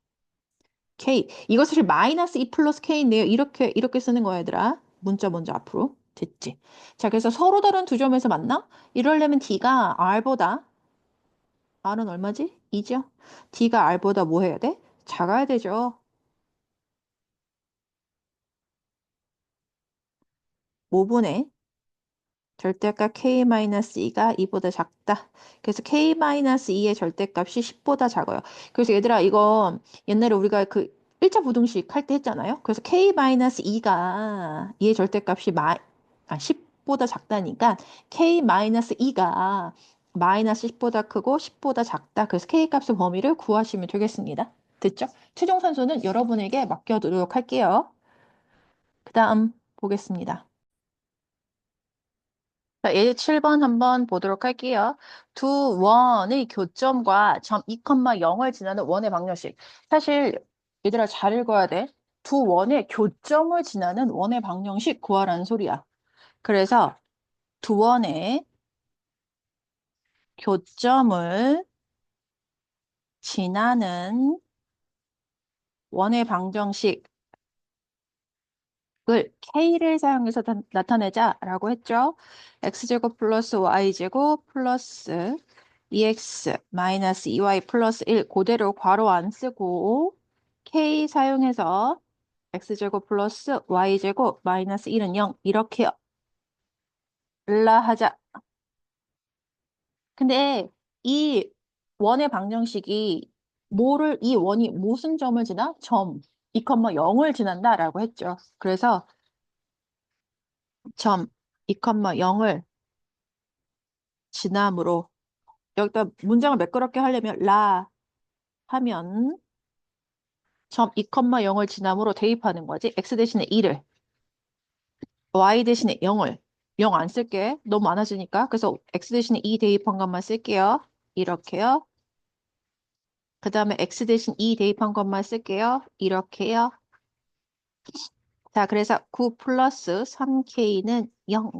k 이거 사실 마이너스 2 플러스 k인데요. 이렇게 쓰는 거야 얘들아. 문자 먼저 앞으로. 됐지? 자, 그래서 서로 다른 두 점에서 만나? 이러려면 d가 r보다 r은 얼마지? 2죠? d가 r보다 뭐 해야 돼? 작아야 되죠. 5분의 절대값 k-2가 2보다 작다. 그래서 k-2의 절대값이 10보다 작아요. 그래서 얘들아 이거 옛날에 우리가 그 1차 부등식 할 때 했잖아요. 그래서 k-2가 얘의 절대값이 10보다 작다니까 k-2가 마이너스 10보다 크고 10보다 작다. 그래서 k값의 범위를 구하시면 되겠습니다. 됐죠? 최종 산수는 여러분에게 맡겨두도록 할게요. 그 다음 보겠습니다. 자, 예제 7번 한번 보도록 할게요. 두 원의 교점과 점 2,0을 지나는 원의 방정식. 사실 얘들아 잘 읽어야 돼. 두 원의 교점을 지나는 원의 방정식 구하라는 소리야. 그래서 두 원의 교점을 지나는 원의 방정식 을 K를 사용해서 나타내자라고 했죠. X제곱 플러스 Y제곱 플러스 2X 마이너스 2Y 플러스 1 그대로 괄호 안 쓰고 K 사용해서 X제곱 플러스 Y제곱 마이너스 1은 0 이렇게 하자. 근데 이 원의 방정식이 이 원이 무슨 점을 지나? 점 2,0을 지난다라고 했죠. 그래서 점 2,0을 지남으로 여기다 문장을 매끄럽게 하려면 라 하면 점 2,0을 지남으로 대입하는 거지. x 대신에 2를 y 대신에 0을 0 안 쓸게. 너무 많아지니까. 그래서 x 대신에 2 대입한 것만 쓸게요. 이렇게요. 그 다음에 x 대신 2 대입한 것만 쓸게요. 이렇게요. 자, 그래서 9 플러스 3k는 0.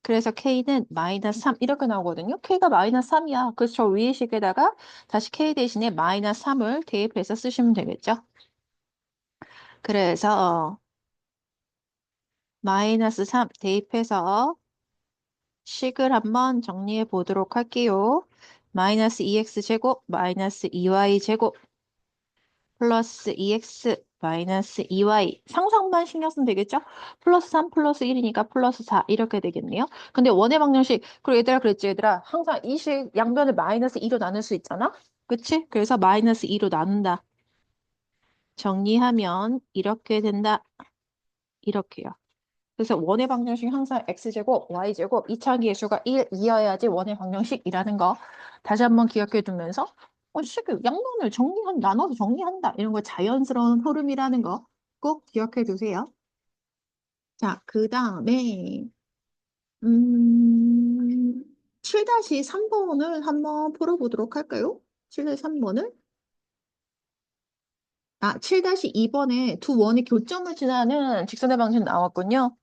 그래서 k는 마이너스 3 이렇게 나오거든요. k가 마이너스 3이야. 그래서 저 위의 식에다가 다시 k 대신에 마이너스 3을 대입해서 쓰시면 되겠죠. 그래서 마이너스 3 대입해서 식을 한번 정리해 보도록 할게요. 마이너스 2x제곱 마이너스 2y제곱 플러스 2x 마이너스 2y 상상만 신경 쓰면 되겠죠? 플러스 3 플러스 1이니까 플러스 4 이렇게 되겠네요. 근데 원의 방정식 그리고 얘들아 그랬지 얘들아 항상 이 식 양변을 마이너스 2로 나눌 수 있잖아? 그치? 그래서 마이너스 2로 나눈다. 정리하면 이렇게 된다. 이렇게요. 그래서 원의 방정식 항상 x제곱, y제곱, 이차항의 수가 1 이어야지 원의 방정식이라는 거 다시 한번 기억해 두면서 양변을 나눠서 정리한다. 이런 거 자연스러운 흐름이라는 거 꼭 기억해 두세요. 자, 그 다음에 7-3번을 한번 풀어보도록 할까요? 7-3번을 7-2번에 두 원의 교점을 지나는 직선의 방식 나왔군요.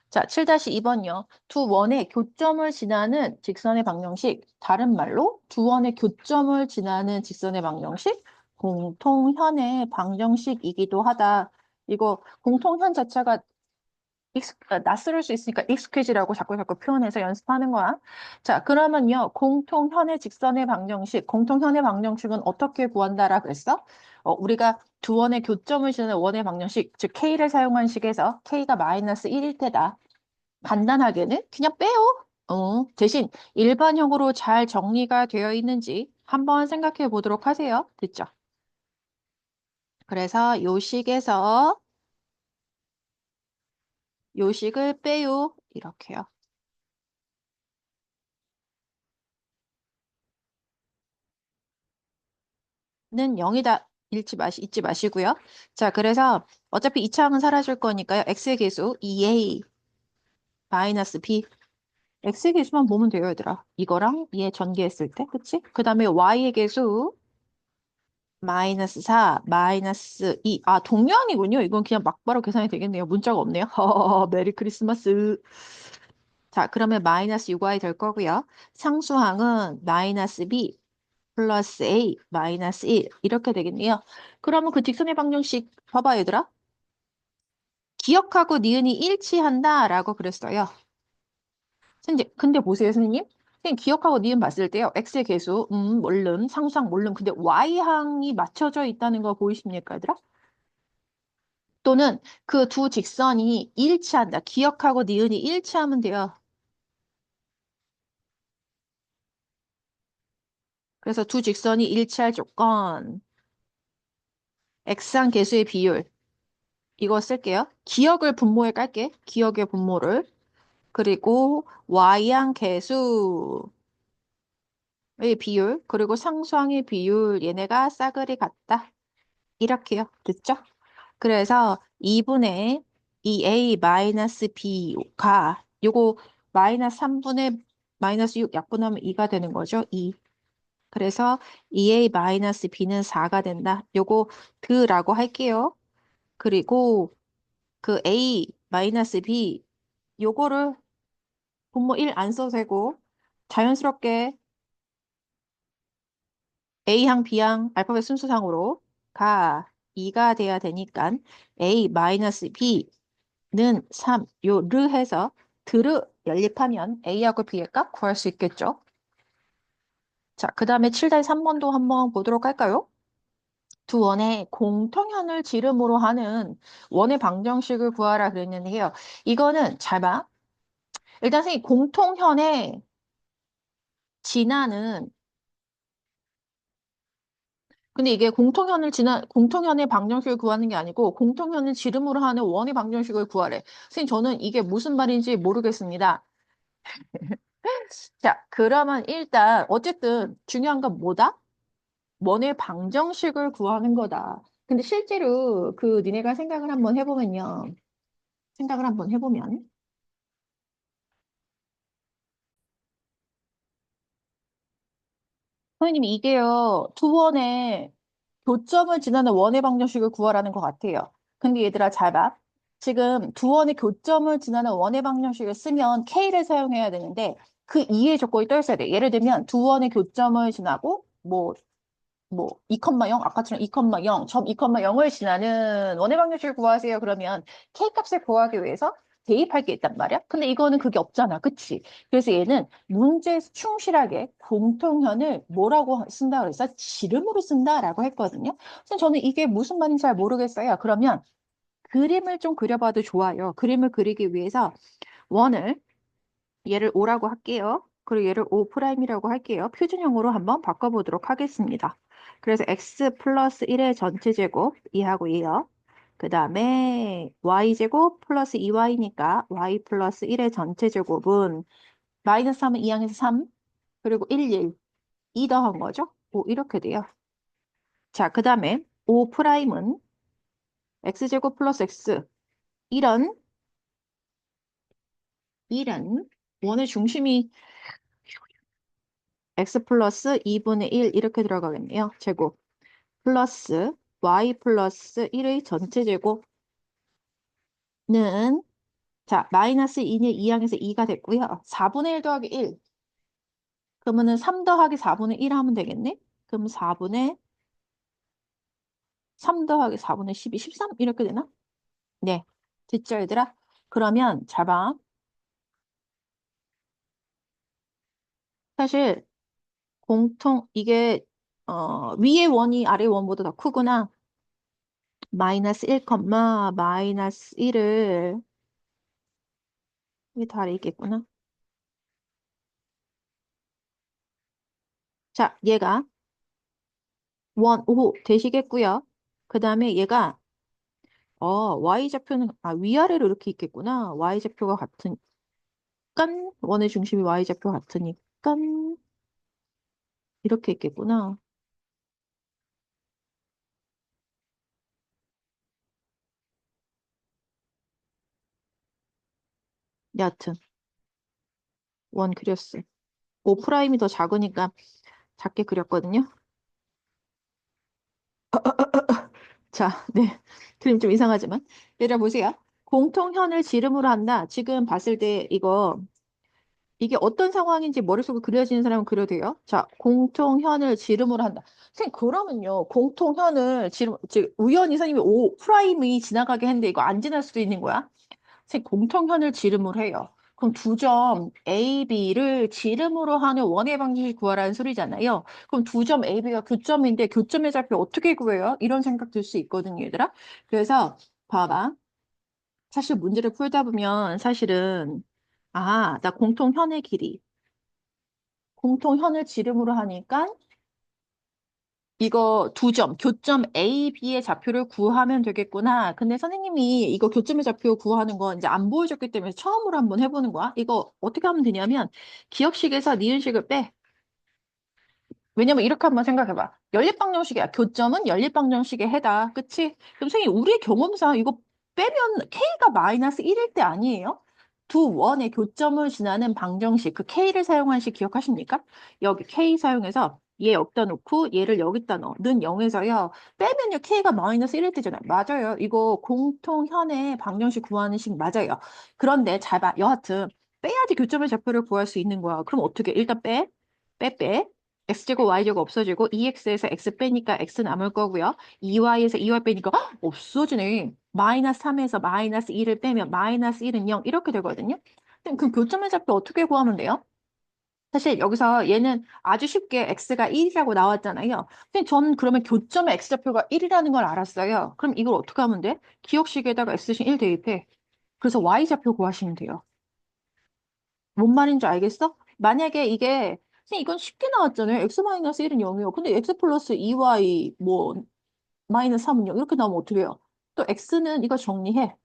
자, 7-2번요. 두 원의 교점을 지나는 직선의 방정식, 다른 말로 두 원의 교점을 지나는 직선의 방정식, 공통현의 방정식이기도 하다. 이거 공통현 자체가 낯설을 수 있으니까 익스퀴즈라고 자꾸 표현해서 연습하는 거야. 자, 그러면요. 공통현의 직선의 방정식, 공통현의 방정식은 어떻게 구한다라 그랬어? 우리가 두 원의 교점을 지나는 원의 방정식, 즉 K를 사용한 식에서 K가 마이너스 1일 때다. 간단하게는 그냥 빼요. 대신 일반형으로 잘 정리가 되어 있는지 한번 생각해 보도록 하세요. 됐죠? 그래서 요식에서 요식을 빼요. 이렇게요. 는 0이다. 잊지 마시고요. 자, 그래서 어차피 2차항은 사라질 거니까요. x의 계수 2a 마이너스 b x의 계수만 보면 돼요, 얘들아. 이거랑 얘 전개했을 때, 그치? 그 다음에 y의 계수 마이너스 4, 마이너스 2. 동량이군요. 이건 그냥 막바로 계산이 되겠네요. 문자가 없네요. 메리 크리스마스. 자, 그러면 마이너스 6y 될 거고요. 상수항은 마이너스 b 플러스 a 마이너스 1 이렇게 되겠네요. 그러면 그 직선의 방정식 봐봐 얘들아. 기억하고 니은이 일치한다라고 그랬어요. 근데 보세요 선생님. 선생님 기억하고 니은 봤을 때요. x의 계수 몰름 상수항 몰름 근데 y항이 맞춰져 있다는 거 보이십니까 얘들아? 또는 그 두 직선이 일치한다. 기억하고 니은이 일치하면 돼요. 그래서 두 직선이 일치할 조건 x항 계수의 비율 이거 쓸게요. 기억을 분모에 깔게. 기억의 분모를. 그리고 y항 계수의 비율 그리고 상수항의 비율 얘네가 싸그리 같다. 이렇게요. 됐죠? 그래서 2분의 2a 마이너스 b가 요거 마이너스 3분의 마이너스 6 약분하면 2가 되는 거죠. 2. 그래서 2a 마이너스 b는 4가 된다. 요거 드라고 할게요. 그리고 그 a 마이너스 b 요거를 분모 1 안 써도 되고 자연스럽게 A항, B항 알파벳 순서상으로 가 2가 돼야 되니까 A 마이너스 B는 3, 요 르 해서 드르 연립하면 A하고 B의 값 구할 수 있겠죠. 자, 그 다음에 7-3번도 한번 보도록 할까요? 두 원의 공통현을 지름으로 하는 원의 방정식을 구하라 그랬는데요. 이거는 잘 봐. 일단 선생님 공통현에 지나는 근데 이게 공통현의 방정식을 구하는 게 아니고 공통현을 지름으로 하는 원의 방정식을 구하래. 선생님, 저는 이게 무슨 말인지 모르겠습니다. 자, 그러면 일단 어쨌든 중요한 건 뭐다? 원의 방정식을 구하는 거다. 근데 실제로 그 니네가 생각을 한번 해보면 선생님, 이게요, 두 원의 교점을 지나는 원의 방정식을 구하라는 것 같아요. 근데 얘들아, 잘 봐. 지금 두 원의 교점을 지나는 원의 방정식을 쓰면 K를 사용해야 되는데 그 이해 조건이 또 있어야 돼. 예를 들면 두 원의 교점을 지나고 뭐 2,0, 아까처럼 2,0, 점 2,0을 지나는 원의 방정식을 구하세요. 그러면 K값을 구하기 위해서 대입할 게 있단 말이야. 근데 이거는 그게 없잖아. 그치? 그래서 얘는 문제에서 충실하게 공통현을 뭐라고 쓴다 그랬어? 지름으로 쓴다라고 했거든요. 그래서 저는 이게 무슨 말인지 잘 모르겠어요. 그러면 그림을 좀 그려봐도 좋아요. 그림을 그리기 위해서 원을 얘를 O라고 할게요. 그리고 얘를 O'이라고 할게요. 표준형으로 한번 바꿔보도록 하겠습니다. 그래서 x 플러스 1의 전체 제곱 2하고 2요. 그 다음에 y제곱 플러스 2y니까 y 플러스 1의 전체 제곱은 마이너스 3은 2항에서 3, 그리고 1, 1, 2 더한 거죠. 5 이렇게 돼요. 자, 그 다음에 O 프라임은 x제곱 플러스 x 이런 원의 중심이 x 플러스 2분의 1 이렇게 들어가겠네요. 제곱 플러스 y 플러스 1의 전체 제곱는 자 마이너스 2는 2항에서 2가 됐고요. 4분의 1 더하기 1 그러면은 3 더하기 4분의 1 하면 되겠네. 그럼 4분의 3 더하기 4분의 12, 13 이렇게 되나? 네. 됐죠, 얘들아? 그러면 잘 봐. 사실 이게 위의 원이 아래 원보다 더 크구나. 마이너스 1, 마이너스 1을 이게 다 아래 있겠구나. 자, 얘가 원, 오 되시겠고요. 그 다음에 얘가 y좌표는 위아래로 이렇게 있겠구나. y좌표가 같으니까 원의 중심이 y좌표 같으니까 이렇게 있겠구나. 여하튼 원 그렸어. O 프라임이 더 작으니까 작게 그렸거든요. 자, 네. 그림 좀 이상하지만 얘들아 보세요. 공통현을 지름으로 한다. 지금 봤을 때 이게 어떤 상황인지 머릿속에 그려지는 사람은 그려도 돼요. 자, 공통현을 지름으로 한다. 선생님, 그러면요. 즉, 우연히 선생님이 O 프라임이 지나가게 했는데 이거 안 지날 수도 있는 거야? 선생님, 공통현을 지름으로 해요. 그럼 두 점 A, B를 지름으로 하는 원의 방정식 구하라는 소리잖아요. 그럼 두 점 A, B가 교점인데 교점의 좌표 어떻게 구해요? 이런 생각 들 수 있거든요, 얘들아. 그래서 봐봐. 사실 문제를 풀다 보면 사실은 나 공통현의 길이 공통현을 지름으로 하니까 이거 두 점, 교점 A, B의 좌표를 구하면 되겠구나. 근데 선생님이 이거 교점의 좌표 구하는 거 이제 안 보여줬기 때문에 처음으로 한번 해보는 거야. 이거 어떻게 하면 되냐면 기억식에서 니은식을 빼. 왜냐면 이렇게 한번 생각해봐. 연립방정식이야. 교점은 연립방정식의 해다. 그치? 그럼 선생님, 우리의 경험상 이거 빼면 K가 마이너스 1일 때 아니에요? 두 원의 교점을 지나는 방정식, 그 K를 사용한 식 기억하십니까? 여기 K 사용해서 얘 여기다 놓고 얘를 여기다 넣어. 는 0에서요. 빼면요, K가 마이너스 1일 때잖아요. 맞아요. 이거 공통현의 방정식 구하는 식 맞아요. 그런데 잘 봐. 여하튼 빼야지 교점의 좌표를 구할 수 있는 거야. 그럼 어떻게? 일단 빼. 빼. x제곱 y제곱 없어지고 2x에서 x 빼니까 x 남을 거고요. 2y에서 2y 빼니까 없어지네. 마이너스 3에서 마이너스 2를 빼면 마이너스 1은 0 이렇게 되거든요. 그럼 교점의 좌표 어떻게 구하면 돼요? 사실 여기서 얘는 아주 쉽게 x가 1이라고 나왔잖아요. 근데 저는 그러면 교점의 x좌표가 1이라는 걸 알았어요. 그럼 이걸 어떻게 하면 돼? 기억식에다가 x신 1 대입해. 그래서 y좌표 구하시면 돼요. 뭔 말인지 알겠어? 만약에 이게 이건 쉽게 나왔잖아요. x-1은 0이요. 근데 x 플러스 2y 뭐 마이너스 3은 0 이렇게 나오면 어떻게 해요? 또 x는 이거 정리해.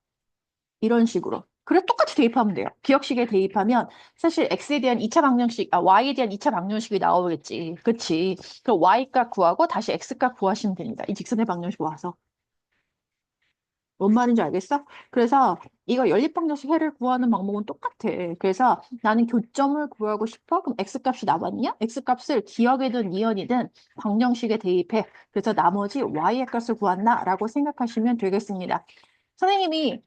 이런 식으로. 그래 똑같이 대입하면 돼요. 기억식에 대입하면 사실 x에 대한 2차 방정식, y에 대한 2차 방정식이 나오겠지. 그치? 그럼 y값 구하고 다시 x값 구하시면 됩니다. 이 직선의 방정식 와서. 뭔 말인지 알겠어? 그래서 이거 연립방정식 해를 구하는 방법은 똑같아. 그래서 나는 교점을 구하고 싶어? 그럼 x값이 나왔냐? x값을 기억이든 이연이든 방정식에 대입해. 그래서 나머지 y의 값을 구한다 라고 생각하시면 되겠습니다. 선생님이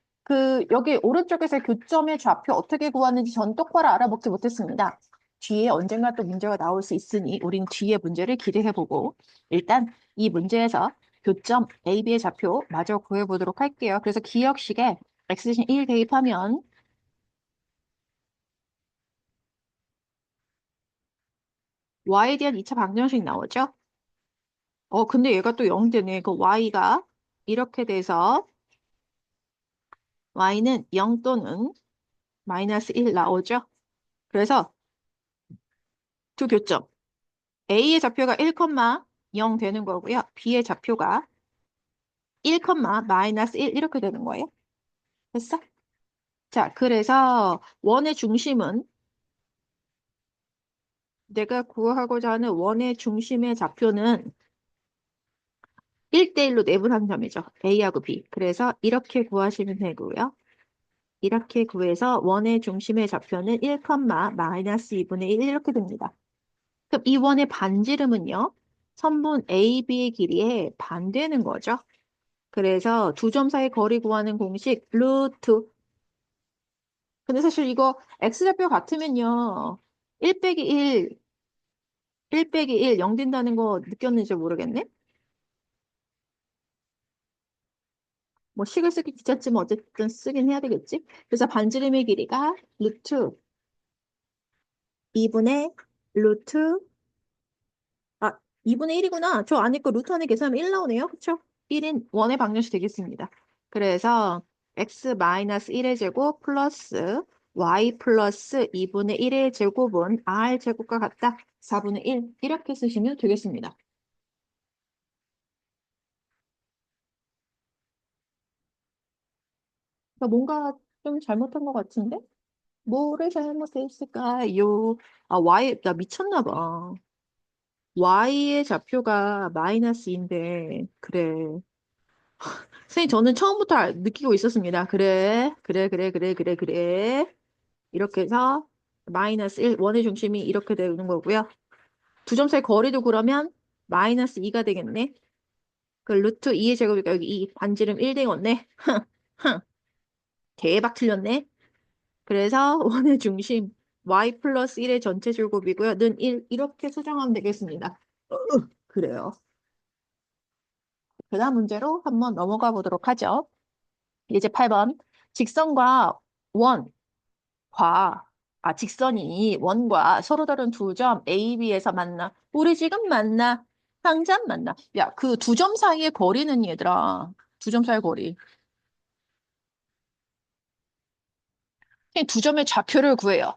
여기 오른쪽에서 교점의 좌표 어떻게 구하는지 전 똑바로 알아먹지 못했습니다. 뒤에 언젠가 또 문제가 나올 수 있으니 우린 뒤에 문제를 기대해보고 일단 이 문제에서 교점 A, B의 좌표 마저 구해보도록 할게요. 그래서 기억식에 x 대신 1 대입하면 y에 대한 2차 방정식 나오죠? 근데 얘가 또 0 되네. 그 y가 이렇게 돼서 y는 0 또는 마이너스 1 나오죠? 그래서 두 교점. A의 좌표가 1,0 되는 거고요. B의 좌표가 1, 마이너스 1 이렇게 되는 거예요. 됐어? 자, 그래서 원의 중심은 내가 구하고자 하는 원의 중심의 좌표는 1대1로 내분한 점이죠. A하고 B. 그래서 이렇게 구하시면 되고요. 이렇게 구해서 원의 중심의 좌표는 1, 마이너스 2분의 1 이렇게 됩니다. 그럼 이 원의 반지름은요. 선분 AB의 길이에 반되는 거죠. 그래서 두 점 사이 거리 구하는 공식 루트. 근데 사실 이거 x좌표 같으면요. 1 빼기 1, 1 빼기 1, 0 된다는 거 느꼈는지 모르겠네. 뭐 식을 쓰기 귀찮지만 어쨌든 쓰긴 해야 되겠지. 그래서 반지름의 길이가 루트 2분의 루트 2분의 1이구나. 저 안에 거 루트 안에 계산하면 1 나오네요. 그쵸? 1인 원의 방정식 되겠습니다. 그래서 x-1의 제곱 플러스 y 플러스 2분의 1의 제곱은 r 제곱과 같다. 4분의 1 이렇게 쓰시면 되겠습니다. 그러니까 뭔가 좀 잘못한 것 같은데? 뭐를 잘못했을까요? y, 나 미쳤나 봐. y의 좌표가 마이너스인데, 그래. 선생님, 저는 처음부터 느끼고 있었습니다. 그래, 그래, 그래, 그래, 그래, 그래. 이렇게 해서 마이너스 1, 원의 중심이 이렇게 되는 거고요. 두 점 사이 거리도 그러면 마이너스 2가 되겠네. 그 루트 2의 제곱이니까 여기 2, 반지름 1 되겠네. 대박 틀렸네. 그래서 원의 중심 y 플러스 1의 전체 제곱이고요. 는 1, 이렇게 수정하면 되겠습니다. 그래요. 그 다음 문제로 한번 넘어가 보도록 하죠. 이제 8번. 직선과 원과, 직선이 원과 서로 다른 두 점 A, B에서 만나. 우리 지금 만나. 당장 만나. 야, 그 두 점 사이의 거리는 얘들아. 두 점 사이의 거리. 그냥 두 점의 좌표를 구해요.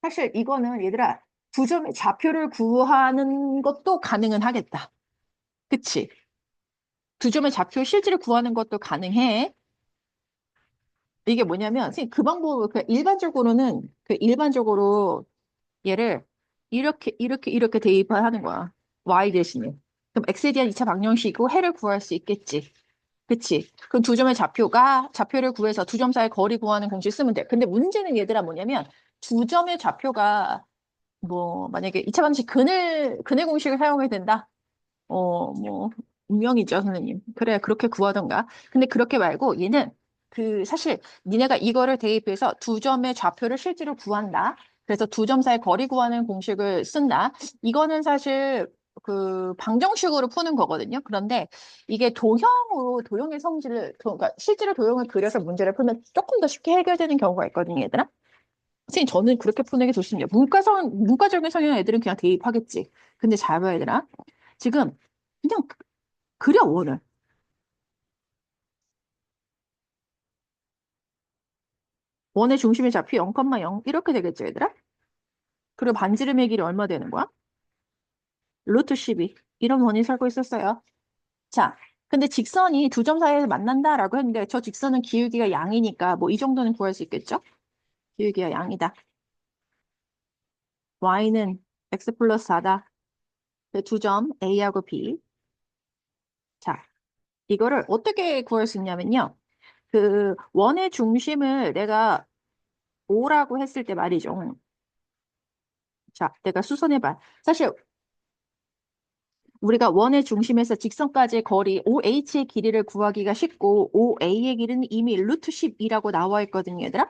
사실 이거는 얘들아, 두 점의 좌표를 구하는 것도 가능은 하겠다. 그치? 두 점의 좌표 실제로 구하는 것도 가능해. 이게 뭐냐면, 선생님 그 방법, 일반적으로 얘를 이렇게 대입하는 거야. y 대신에. 그럼 x에 대한 2차 방정식이고 해를 구할 수 있겠지. 그치? 그럼 두 점의 좌표를 구해서 두 점 사이 거리 구하는 공식 쓰면 돼. 근데 문제는 얘들아 뭐냐면, 두 점의 좌표가 만약에 2차 방정식 근의 공식을 사용해야 된다? 운명이죠, 선생님. 그래, 그렇게 구하던가. 근데 그렇게 말고 얘는 사실 니네가 이거를 대입해서 두 점의 좌표를 실제로 구한다. 그래서 두 점 사이 거리 구하는 공식을 쓴다. 이거는 사실 방정식으로 푸는 거거든요. 그런데 이게 도형의 그러니까 실제로 도형을 그려서 문제를 풀면 조금 더 쉽게 해결되는 경우가 있거든요, 얘들아. 선생님, 저는 그렇게 푸는 게 좋습니다. 문과적인 성향의 애들은 그냥 대입하겠지. 근데 잘 봐야 되나? 지금 그냥 그려 원을. 원의 중심의 좌표 0,0 이렇게 되겠죠, 얘들아? 그리고 반지름의 길이 얼마 되는 거야? 루트 12. 이런 원이 살고 있었어요. 자, 근데 직선이 두 점 사이에서 만난다라고 했는데 저 직선은 기울기가 양이니까 뭐 이 정도는 구할 수 있겠죠? 기울기가 양이다. y는 x 플러스 4다. 두 점 A하고 B. 자, 이거를 어떻게 구할 수 있냐면요. 그 원의 중심을 내가 O라고 했을 때 말이죠. 자, 내가 수선해봐. 사실 우리가 원의 중심에서 직선까지의 거리 OH의 길이를 구하기가 쉽고 OA의 길이는 이미 루트 10이라고 나와 있거든요, 얘들아.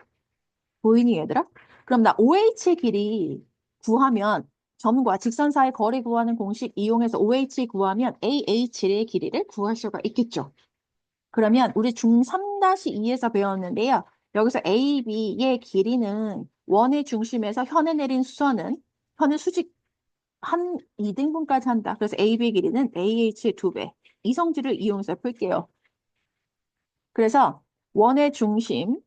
보이니, 얘들아? 그럼 나 OH의 길이 구하면 점과 직선 사이 거리 구하는 공식 이용해서 OH 구하면 AH의 길이를 구할 수가 있겠죠. 그러면 우리 중3-2에서 배웠는데요. 여기서 AB의 길이는 원의 중심에서 현에 내린 수선은 현의 수직 한 2등분까지 한다. 그래서 AB 길이는 AH의 2배. 이 성질을 이용해서 풀게요. 그래서 원의 중심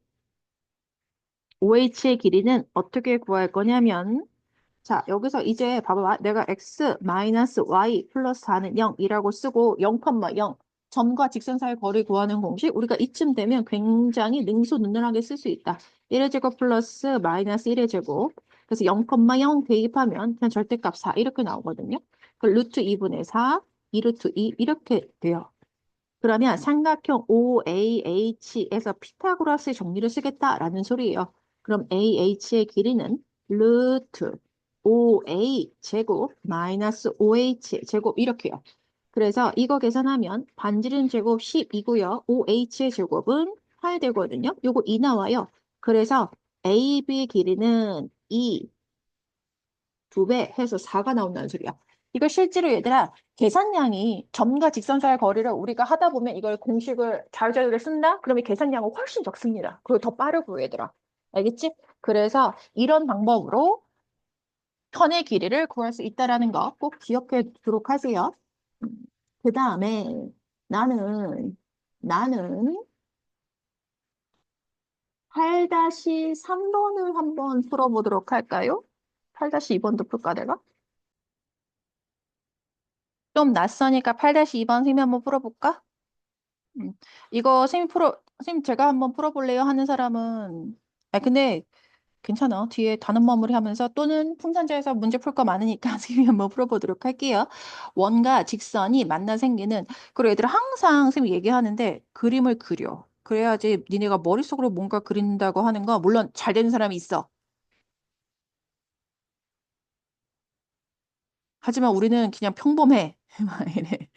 OH의 길이는 어떻게 구할 거냐면 자, 여기서 이제 봐봐. 내가 x 마이너스 y 플러스 4는 0이라고 쓰고 0,0 점과 직선 사이 거리 구하는 공식 우리가 이쯤 되면 굉장히 능수능란하게 쓸 수 있다. 1의 제곱 플러스 마이너스 1의 제곱 그래서 0,0 대입하면 그냥 절대값 4 이렇게 나오거든요. 그 루트 2분의 4, 2 루트 2 이렇게 돼요. 그러면 삼각형 OAH에서 피타고라스의 정리를 쓰겠다라는 소리예요. 그럼 AH의 길이는 루트 OA 제곱 마이너스 OH 제곱 이렇게요. 그래서 이거 계산하면 반지름 제곱 10이고요. OH의 제곱은 8 되거든요. 요거 2 나와요. 그래서 AB 길이는 2, 2배 해서 4가 나온다는 소리야. 이거 실제로 얘들아 계산량이 점과 직선 사이의 거리를 우리가 하다 보면 이걸 공식을 자유자재로 쓴다? 그러면 계산량은 훨씬 적습니다. 그리고 더 빠르고 얘들아. 알겠지? 그래서 이런 방법으로 현의 길이를 구할 수 있다는 거 꼭 기억해 두도록 하세요. 그 다음에 나는 8-3번을 한번 풀어보도록 할까요? 8-2번도 풀까 내가? 좀 낯서니까 8-2번 선생님 한번 풀어볼까? 이거 선생님 제가 한번 풀어볼래요? 하는 사람은, 근데 괜찮아. 뒤에 단원 마무리 하면서 또는 풍산자에서 문제 풀 거 많으니까 선생님이 한번 풀어보도록 할게요. 원과 직선이 만나 생기는, 그리고 얘들아 항상 선생님이 얘기하는데 그림을 그려. 그래야지 니네가 머릿속으로 뭔가 그린다고 하는 거, 물론 잘 되는 사람이 있어. 하지만 우리는 그냥 평범해. 막 이래.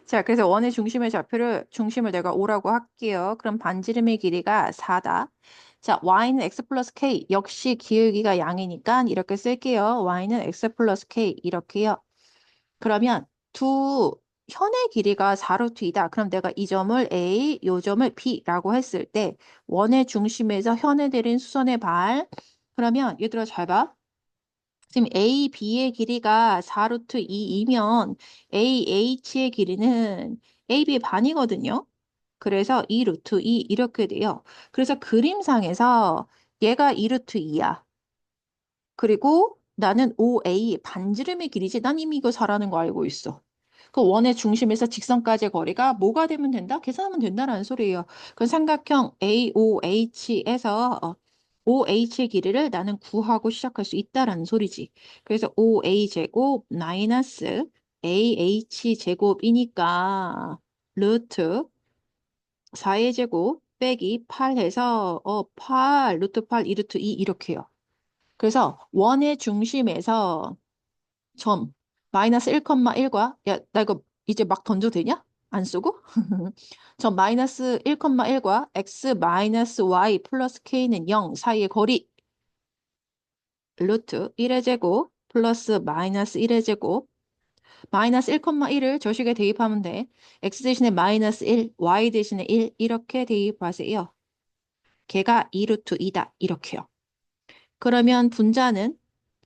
자, 그래서 원의 중심의 좌표를 중심을 내가 5라고 할게요. 그럼 반지름의 길이가 4다. 자, y는 x 플러스 k. 역시 기울기가 양이니까 이렇게 쓸게요. y는 x 플러스 k 이렇게요. 그러면 두 현의 길이가 4루트 2다. 그럼 내가 이 점을 A, 요 점을 B라고 했을 때 원의 중심에서 현에 내린 수선의 발. 그러면 얘들아 잘 봐. 지금 A, B의 길이가 4루트 2이면 AH의 길이는 AB의 반이거든요. 그래서 2루트 2 이렇게 돼요. 그래서 그림상에서 얘가 2루트 2야. 그리고 나는 OA 반지름의 길이지. 난 이미 이거 잘하는 거 알고 있어. 그 원의 중심에서 직선까지의 거리가 뭐가 되면 된다? 계산하면 된다라는 소리예요. 그 삼각형 AOH에서 OH의 길이를 나는 구하고 시작할 수 있다라는 소리지. 그래서 OA 제곱 마이너스 AH 제곱이니까 루트 4의 제곱 빼기 8 해서 8 루트 8 2 루트 2 이렇게요. 그래서 원의 중심에서 점 마이너스 1,1과 야, 나 이거 이제 막 던져도 되냐? 안 쓰고? 점 마이너스 1,1과 x 마이너스 y 플러스 k는 0 사이의 거리 루트 1의 제곱 플러스 마이너스 1의 제곱 마이너스 1,1을 저식에 대입하면 돼. x 대신에 마이너스 1, y 대신에 1 이렇게 대입하세요. 걔가 2 루트 2다 이렇게요. 그러면 분자는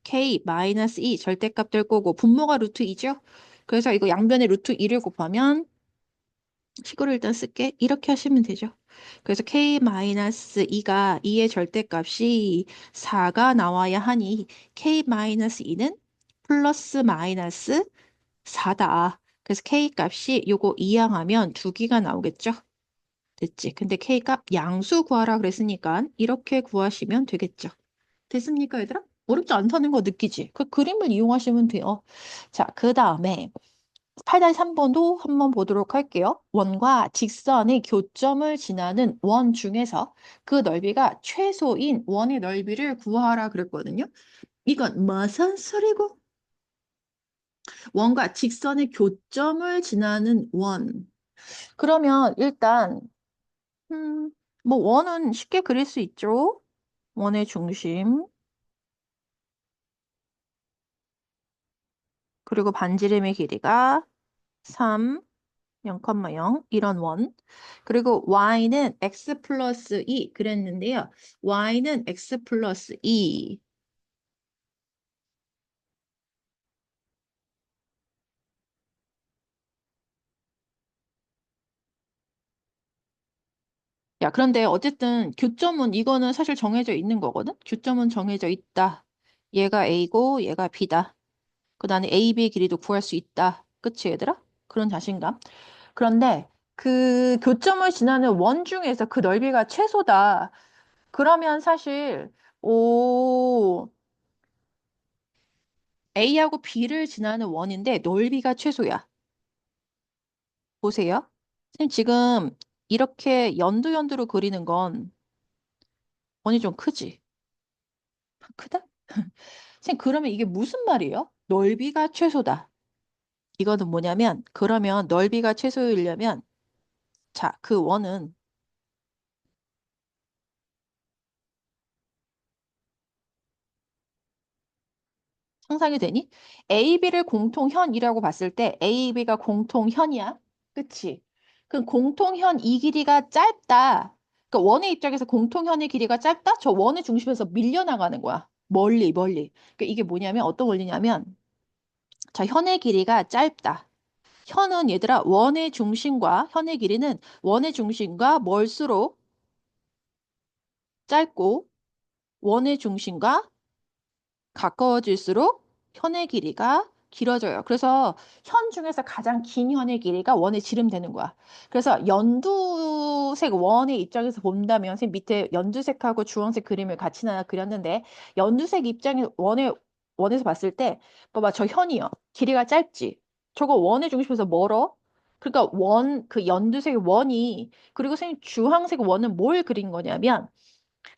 k-2 절대값 될 거고 분모가 루트 2죠. 그래서 이거 양변에 루트 2를 곱하면 식으로 일단 쓸게. 이렇게 하시면 되죠. 그래서 k-2가 2의 절대값이 4가 나와야 하니 k-2는 플러스 마이너스 4다. 그래서 k 값이 요거 이항하면 2개가 나오겠죠? 됐지? 근데 k 값 양수 구하라 그랬으니까 이렇게 구하시면 되겠죠? 됐습니까, 얘들아? 어렵지 않다는 거 느끼지? 그 그림을 이용하시면 돼요. 자, 그 다음에 8-3번도 한번 보도록 할게요. 원과 직선의 교점을 지나는 원 중에서 그 넓이가 최소인 원의 넓이를 구하라 그랬거든요. 이건 무슨 소리고? 원과 직선의 교점을 지나는 원. 그러면 일단 음, 뭐 원은 쉽게 그릴 수 있죠. 원의 중심, 그리고 반지름의 길이가 3, 0,0 이런 원. 그리고 y는 x 플러스 2 그랬는데요. y는 x 플러스 2. 야, 그런데 어쨌든 교점은 이거는 사실 정해져 있는 거거든? 교점은 정해져 있다. 얘가 A고 얘가 B다. 그 다음에 A, B의 길이도 구할 수 있다. 그치, 얘들아? 그런 자신감. 그런데 그 교점을 지나는 원 중에서 그 넓이가 최소다. 그러면 사실 A하고 B를 지나는 원인데 넓이가 최소야. 보세요. 선생님 지금 이렇게 연두연두로 그리는 건 원이 좀 크지? 크다? 선생님 그러면 이게 무슨 말이에요? 넓이가 최소다. 이거는 뭐냐면 그러면 넓이가 최소이려면 자, 그 원은 상상이 되니? AB를 공통현이라고 봤을 때 AB가 공통현이야. 그치? 그럼 공통현 이 길이가 짧다. 그러니까 원의 입장에서 공통현의 길이가 짧다? 저 원의 중심에서 밀려나가는 거야. 멀리, 멀리. 그러니까 이게 뭐냐면 어떤 원리냐면 자, 현의 길이가 짧다. 현은 얘들아 원의 중심과 현의 길이는 원의 중심과 멀수록 짧고 원의 중심과 가까워질수록 현의 길이가 길어져요. 그래서 현 중에서 가장 긴 현의 길이가 원에 지름되는 거야. 그래서 연두색 원의 입장에서 본다면 선생님 밑에 연두색하고 주황색 그림을 같이 하나 그렸는데 연두색 입장에 원에서 봤을 때 봐봐 저 현이요. 길이가 짧지. 저거 원의 중심에서 멀어. 그러니까 그 연두색 원이 그리고 선생님 주황색 원은 뭘 그린 거냐면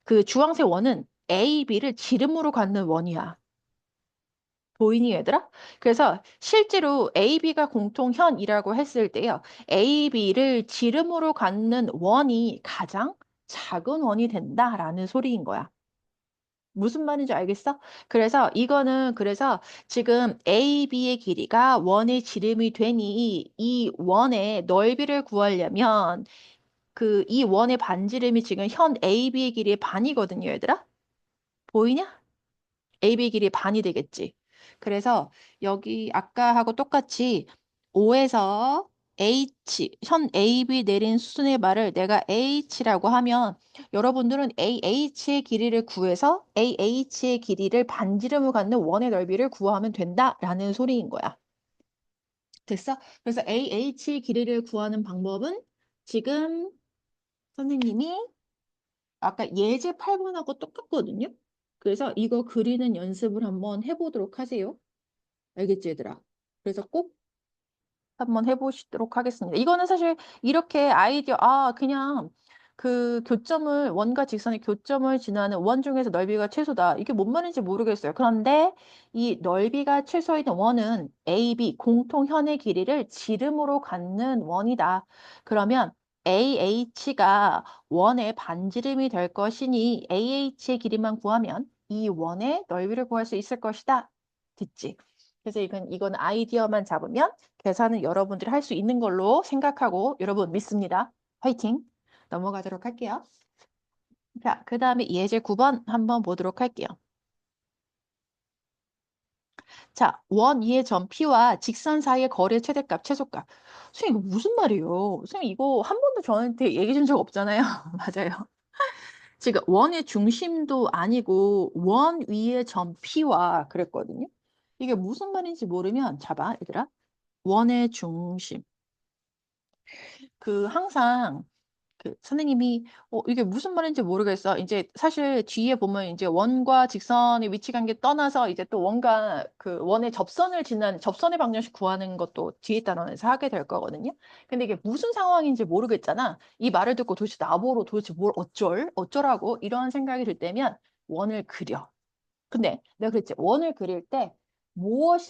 그 주황색 원은 A, B를 지름으로 갖는 원이야. 보이니 얘들아? 그래서 실제로 AB가 공통현이라고 했을 때요. AB를 지름으로 갖는 원이 가장 작은 원이 된다라는 소리인 거야. 무슨 말인지 알겠어? 그래서 이거는 그래서 지금 AB의 길이가 원의 지름이 되니 이 원의 넓이를 구하려면 그 이 원의 반지름이 지금 현 AB의 길이의 반이거든요, 얘들아? 보이냐? AB 길이 반이 되겠지. 그래서 여기 아까하고 똑같이 5에서 H, 현 AB 내린 수순의 말을 내가 H라고 하면 여러분들은 AH의 길이를 구해서 AH의 길이를 반지름을 갖는 원의 넓이를 구하면 된다라는 소리인 거야. 됐어? 그래서 AH의 길이를 구하는 방법은 지금 선생님이 아까 예제 8번하고 똑같거든요. 그래서 이거 그리는 연습을 한번 해보도록 하세요. 알겠지, 얘들아? 그래서 꼭 한번 해보시도록 하겠습니다. 이거는 사실 이렇게 그냥 그 교점을, 원과 직선의 교점을 지나는 원 중에서 넓이가 최소다. 이게 뭔 말인지 모르겠어요. 그런데 이 넓이가 최소인 원은 AB, 공통현의 길이를 지름으로 갖는 원이다. 그러면 AH가 원의 반지름이 될 것이니 AH의 길이만 구하면 이 원의 넓이를 구할 수 있을 것이다. 됐지? 그래서 이건 아이디어만 잡으면 계산은 여러분들이 할 수 있는 걸로 생각하고 여러분 믿습니다. 화이팅! 넘어가도록 할게요. 자, 그 다음에 예제 9번 한번 보도록 할게요. 자, 원 위의 점 P와 직선 사이의 거리의 최대값, 최소값. 선생님, 이거 무슨 말이에요? 선생님, 이거 한 번도 저한테 얘기해 준 적 없잖아요. 맞아요. 지금 원의 중심도 아니고 원 위의 점 P와 그랬거든요. 이게 무슨 말인지 모르면 잡아, 얘들아. 원의 중심. 항상 선생님이 이게 무슨 말인지 모르겠어. 이제 사실 뒤에 보면 이제 원과 직선의 위치 관계 떠나서 이제 또 원과 원의 접선을 지난 접선의 방정식 구하는 것도 뒤에 따라서 하게 될 거거든요. 근데 이게 무슨 상황인지 모르겠잖아. 이 말을 듣고 도대체 나보러 도대체 뭘 어쩌라고 이런 생각이 들 때면 원을 그려. 근데 내가 그랬지. 원을 그릴 때 무엇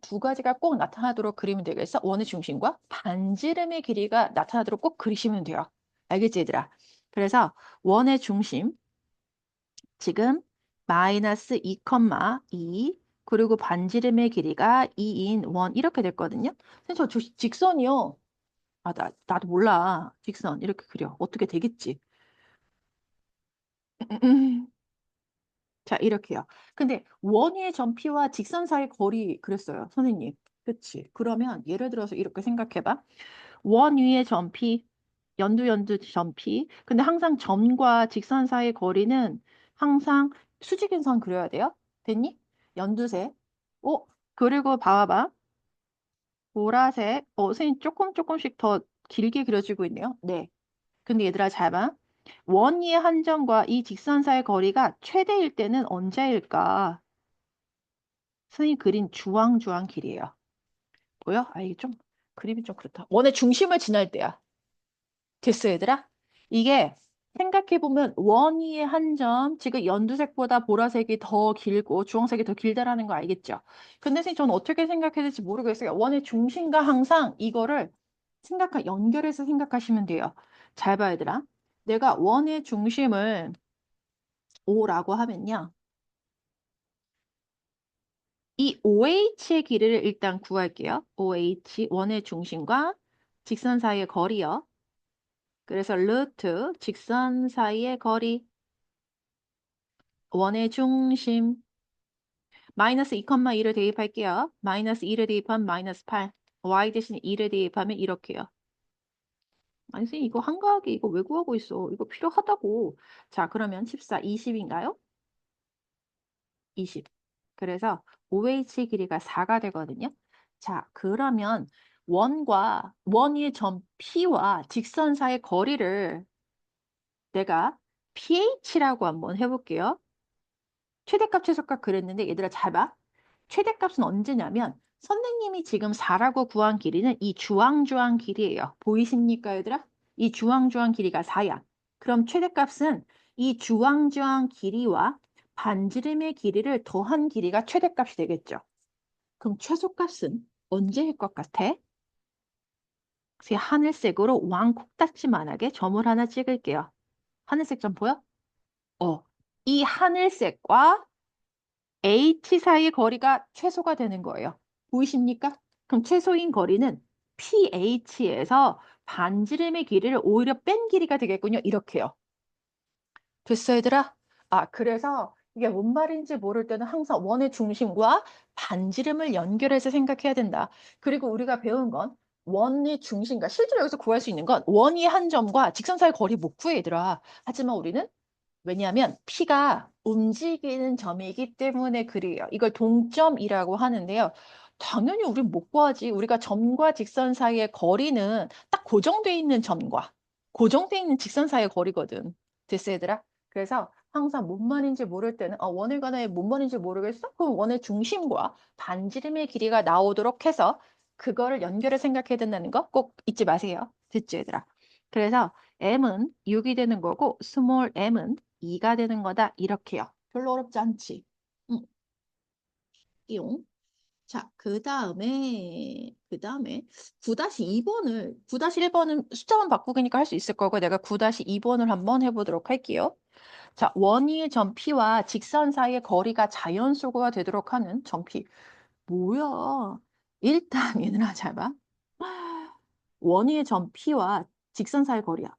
두 가지가 꼭 나타나도록 그리면 되겠어? 원의 중심과 반지름의 길이가 나타나도록 꼭 그리시면 돼요. 알겠지, 얘들아? 그래서 원의 중심, 지금 마이너스 2,2 그리고 반지름의 길이가 2인 원 이렇게 됐거든요. 선생님, 저 직선이요. 나도 몰라. 직선 이렇게 그려. 어떻게 되겠지? 자, 이렇게요. 근데 원위의 점피와 직선 사이 거리 그랬어요, 선생님. 그치? 그러면 예를 들어서 이렇게 생각해봐. 원 위의 점피, 연두 점피. 근데 항상 점과 직선 사이의 거리는 항상 수직인선 그려야 돼요. 됐니? 연두색. 그리고 봐봐. 보라색. 선생님 조금씩 더 길게 그려지고 있네요. 네. 근데 얘들아 잘 봐. 원위의 한 점과 이 직선 사이의 거리가 최대일 때는 언제일까? 선생님 그린 주황주황 길이에요. 보여? 이게 좀 그림이 좀 그렇다. 원의 중심을 지날 때야. 됐어, 얘들아? 이게 생각해보면 원위의 한 점, 지금 연두색보다 보라색이 더 길고 주황색이 더 길다라는 거 알겠죠? 근데 선생님 저는 어떻게 생각해야 될지 모르겠어요. 원의 중심과 항상 이거를 연결해서 생각하시면 돼요. 잘 봐, 얘들아. 내가 원의 중심을 O라고 하면요. 이 OH의 길이를 일단 구할게요. OH, 원의 중심과 직선 사이의 거리요. 그래서 루트, 직선 사이의 거리, 원의 중심, 마이너스 2,2를 대입할게요. 마이너스 2를 대입하면 마이너스 8. y 대신 2를 대입하면 이렇게요. 아니, 선생님, 이거 한가하게 이거 왜 구하고 있어? 이거 필요하다고. 자, 그러면 14, 20인가요? 20. 그래서 OH 길이가 4가 되거든요. 자, 그러면 원위의 점 P와 직선 사이의 거리를 내가 pH라고 한번 해볼게요. 최대값, 최소값 그랬는데 얘들아 잘 봐. 최대값은 언제냐면 선생님이 지금 4라고 구한 길이는 이 주황주황 길이에요. 보이십니까, 얘들아? 이 주황주황 길이가 4야. 그럼 최대값은 이 주황주황 길이와 반지름의 길이를 더한 길이가 최대값이 되겠죠. 그럼 최소값은 언제일 것 같아? 그래서 하늘색으로 왕 콕딱지만하게 점을 하나 찍을게요. 하늘색 점 보여? 이 하늘색과 H 사이의 거리가 최소가 되는 거예요. 보이십니까? 그럼 최소인 거리는 PH에서 반지름의 길이를 오히려 뺀 길이가 되겠군요. 이렇게요. 됐어, 얘들아? 그래서 이게 뭔 말인지 모를 때는 항상 원의 중심과 반지름을 연결해서 생각해야 된다. 그리고 우리가 배운 건 원의 중심과 실제로 여기서 구할 수 있는 건 원의 한 점과 직선 사이 거리 못 구해, 얘들아. 하지만 우리는 왜냐하면 P가 움직이는 점이기 때문에 그래요. 이걸 동점이라고 하는데요. 당연히 우린 못 구하지. 우리가 점과 직선 사이의 거리는 딱 고정돼 있는 점과 고정돼 있는 직선 사이의 거리거든. 됐어, 얘들아? 그래서 항상 뭔 말인지 모를 때는 원에 관해 뭔 말인지 모르겠어? 그럼 원의 중심과 반지름의 길이가 나오도록 해서 그거를 연결해 생각해야 된다는 거 꼭 잊지 마세요. 됐죠, 얘들아? 그래서 m은 6이 되는 거고 스몰 m은 2가 되는 거다. 이렇게요. 별로 어렵지 않지? 응, 띠용. 자, 그 다음에 9-2번은 숫자만 바꾸니까 할 수 있을 거고 내가 9-2번을 한번 해보도록 할게요. 자, 원위의 점 P와 직선 사이의 거리가 자연수가 되도록 하는 점 P. 뭐야? 일단 얘들아 잘 봐. 원위의 점 P와 직선 사이의 거리야.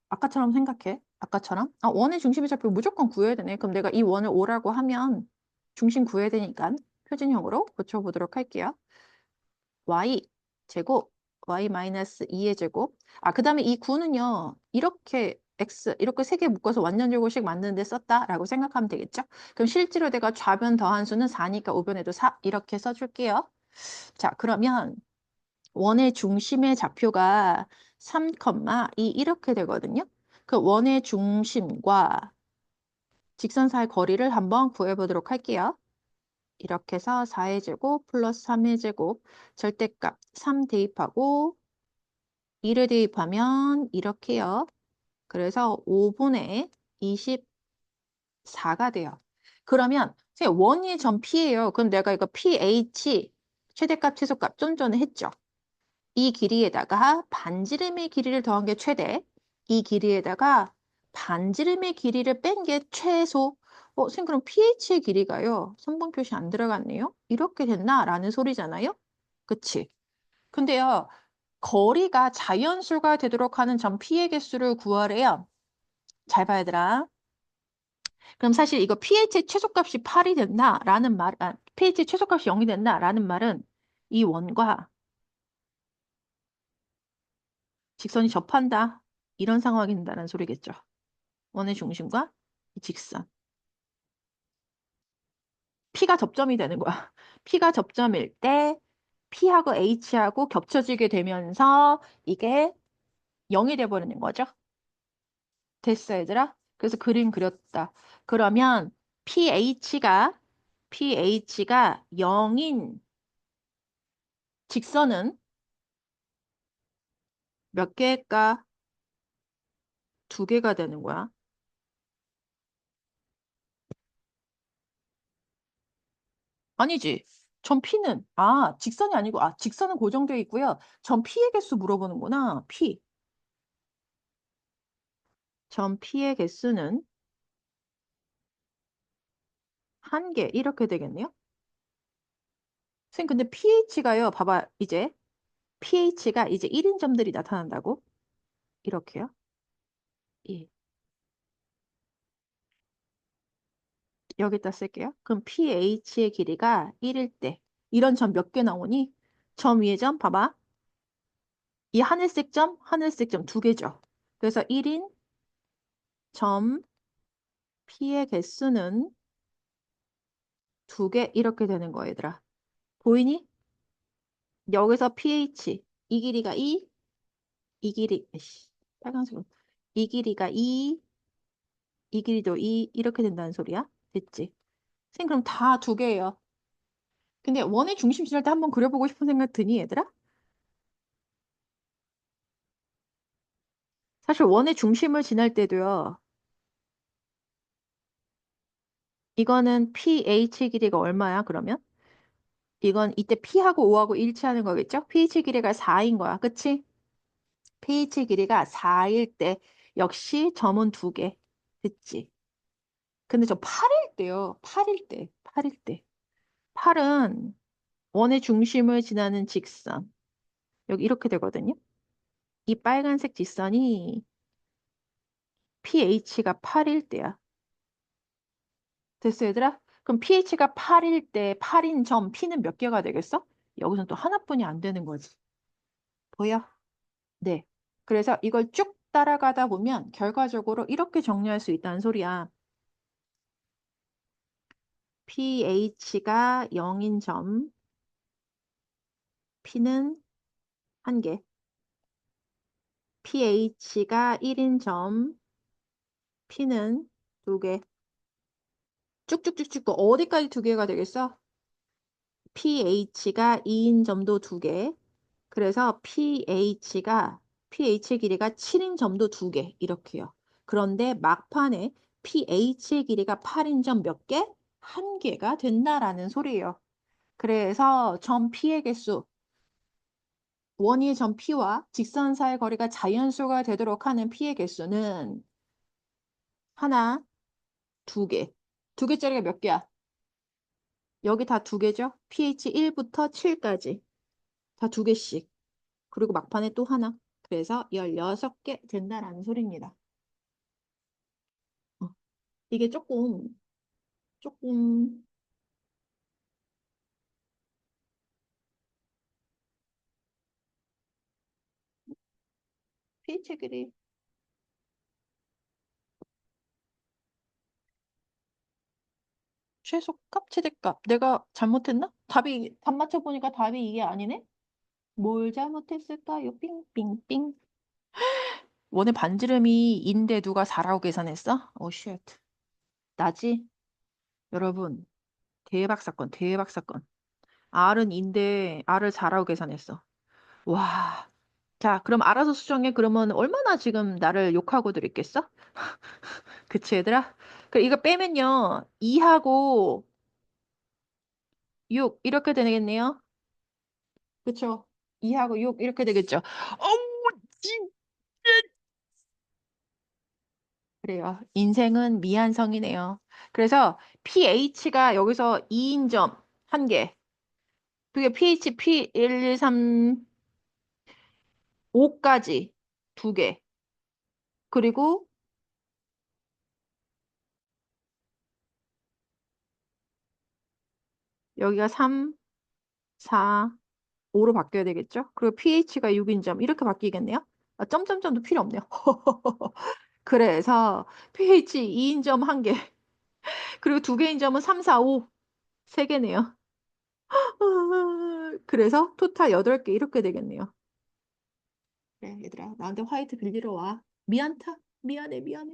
아까처럼 생각해. 아까처럼. 원의 중심의 좌표 무조건 구해야 되네. 그럼 내가 이 원을 O라고 하면 중심 구해야 되니까. 표준형으로 고쳐보도록 할게요. y 제곱 y 마이너스 2의 제곱. 그 다음에 이 9는요. 이렇게 x 이렇게 세 개 묶어서 완전제곱식 만드는데 썼다라고 생각하면 되겠죠? 그럼 실제로 내가 좌변 더한 수는 4니까 우변에도 4 이렇게 써줄게요. 자, 그러면 원의 중심의 좌표가 3, 2 이렇게 되거든요. 그 원의 중심과 직선 사이의 거리를 한번 구해보도록 할게요. 이렇게 해서 4의 제곱 플러스 3의 제곱 절대값 3 대입하고 2를 대입하면 이렇게요. 그래서 5분의 24가 돼요. 그러면 원이 전 P예요. 그럼 내가 이거 PH 최대값 최소값 좀 전에 했죠. 이 길이에다가 반지름의 길이를 더한 게 최대. 이 길이에다가 반지름의 길이를 뺀 게 최소. 선생님 그럼 pH의 길이가요. 선분 표시 안 들어갔네요. 이렇게 됐나라는 소리잖아요. 그치? 근데요. 거리가 자연수가 되도록 하는 점 P의 개수를 구하래요. 잘 봐야 되라. 그럼 사실 이거 pH의 최소값이 8이 된다라는 말, pH의 최소값이 0이 된다라는 말은 이 원과 직선이 접한다. 이런 상황이 된다는 소리겠죠. 원의 중심과 이 직선. P가 접점이 되는 거야. P가 접점일 때 P하고 H하고 겹쳐지게 되면서 이게 0이 돼버리는 거죠. 됐어, 얘들아? 그래서 그림 그렸다. 그러면 PH가 0인 직선은 몇 개일까? 두 개가 되는 거야. 아니지. 전 P는, 직선이 아니고, 직선은 고정되어 있고요. 전 P의 개수 물어보는구나. P. 전 P의 개수는 한 개. 이렇게 되겠네요. 선생님, 근데 pH가요. 봐봐, 이제. pH가 이제 1인 점들이 나타난다고? 이렇게요. 예. 여기다 쓸게요. 그럼 pH의 길이가 1일 때. 이런 점 몇 개 나오니? 점 위에 점, 봐봐. 이 하늘색 점, 하늘색 점 두 개죠. 그래서 1인 점 P의 개수는 두 개 이렇게 되는 거야, 얘들아. 보이니? 여기서 pH 이 길이가 2, 이 길이 빨간색으로 이 길이가 2, 이 길이도 2 이렇게 된다는 소리야. 됐지? 선생님 그럼 다 두 개예요. 근데 원의 중심 지날 때 한번 그려보고 싶은 생각 드니 얘들아? 사실 원의 중심을 지날 때도요. 이거는 pH 길이가 얼마야 그러면? 이건 이때 p하고 5하고 일치하는 거겠죠? pH 길이가 4인 거야. 그치? pH 길이가 4일 때 역시 점은 두 개. 됐지? 근데 저 8일 때요. 8일 때. 8일 때. 8은 원의 중심을 지나는 직선. 여기 이렇게 되거든요. 이 빨간색 직선이 pH가 8일 때야. 됐어, 얘들아? 그럼 pH가 8일 때 8인 점 P는 몇 개가 되겠어? 여기서는 또 하나뿐이 안 되는 거지. 보여? 네. 그래서 이걸 쭉 따라가다 보면 결과적으로 이렇게 정리할 수 있다는 소리야. pH가 0인 점 P는 한 개. pH가 1인 점 P는 두 개. 쭉쭉쭉쭉 또 어디까지 두 개가 되겠어? pH가 2인 점도 두 개. 그래서 pH 길이가 7인 점도 두 개. 이렇게요. 그런데 막판에 pH의 길이가 8인 점 몇 개? 한 개가 된다라는 소리예요. 그래서 점 P의 개수, 원위의 점 P와 직선 사이의 거리가 자연수가 되도록 하는 P의 개수는 하나, 두 개. 두 개짜리가 몇 개야? 여기 다 두 개죠? pH 1부터 7까지. 다 두 개씩. 그리고 막판에 또 하나. 그래서 16개 된다라는 소리입니다. 어, 이게 조금 pH 길이. 최소값, 최대값. 내가 잘못했나? 답 맞춰보니까 답이 이게 아니네? 뭘 잘못했을까요? 삥삥삥. 원의 반지름이 인데 누가 4라고 계산했어? 오, 쉣. 나지? 여러분, 대박 사건, 대박 사건. R은 인데 R을 4라고 계산했어. 와. 자, 그럼 알아서 수정해. 그러면 얼마나 지금 나를 욕하고들 있겠어? 그치, 얘들아? 그 이거 빼면요. 2하고 6 이렇게 되겠네요. 그쵸? 2하고 6 이렇게 되겠죠. 어우, 진 그래요. 인생은 미완성이네요. 그래서 pH가 여기서 2인 점 1개. 그게 pH P1, 2, 3, 5까지 2개. 그리고 여기가 3, 4, 5로 바뀌어야 되겠죠? 그리고 pH가 6인 점 이렇게 바뀌겠네요. 아, 점점점도 필요 없네요. 그래서 pH 2인 점 1개. 그리고 2개인 점은 3, 4, 5. 3개네요. 그래서 토탈 8개 이렇게 되겠네요. 그래, 얘들아. 나한테 화이트 빌리러 와. 미안타. 미안해, 미안해.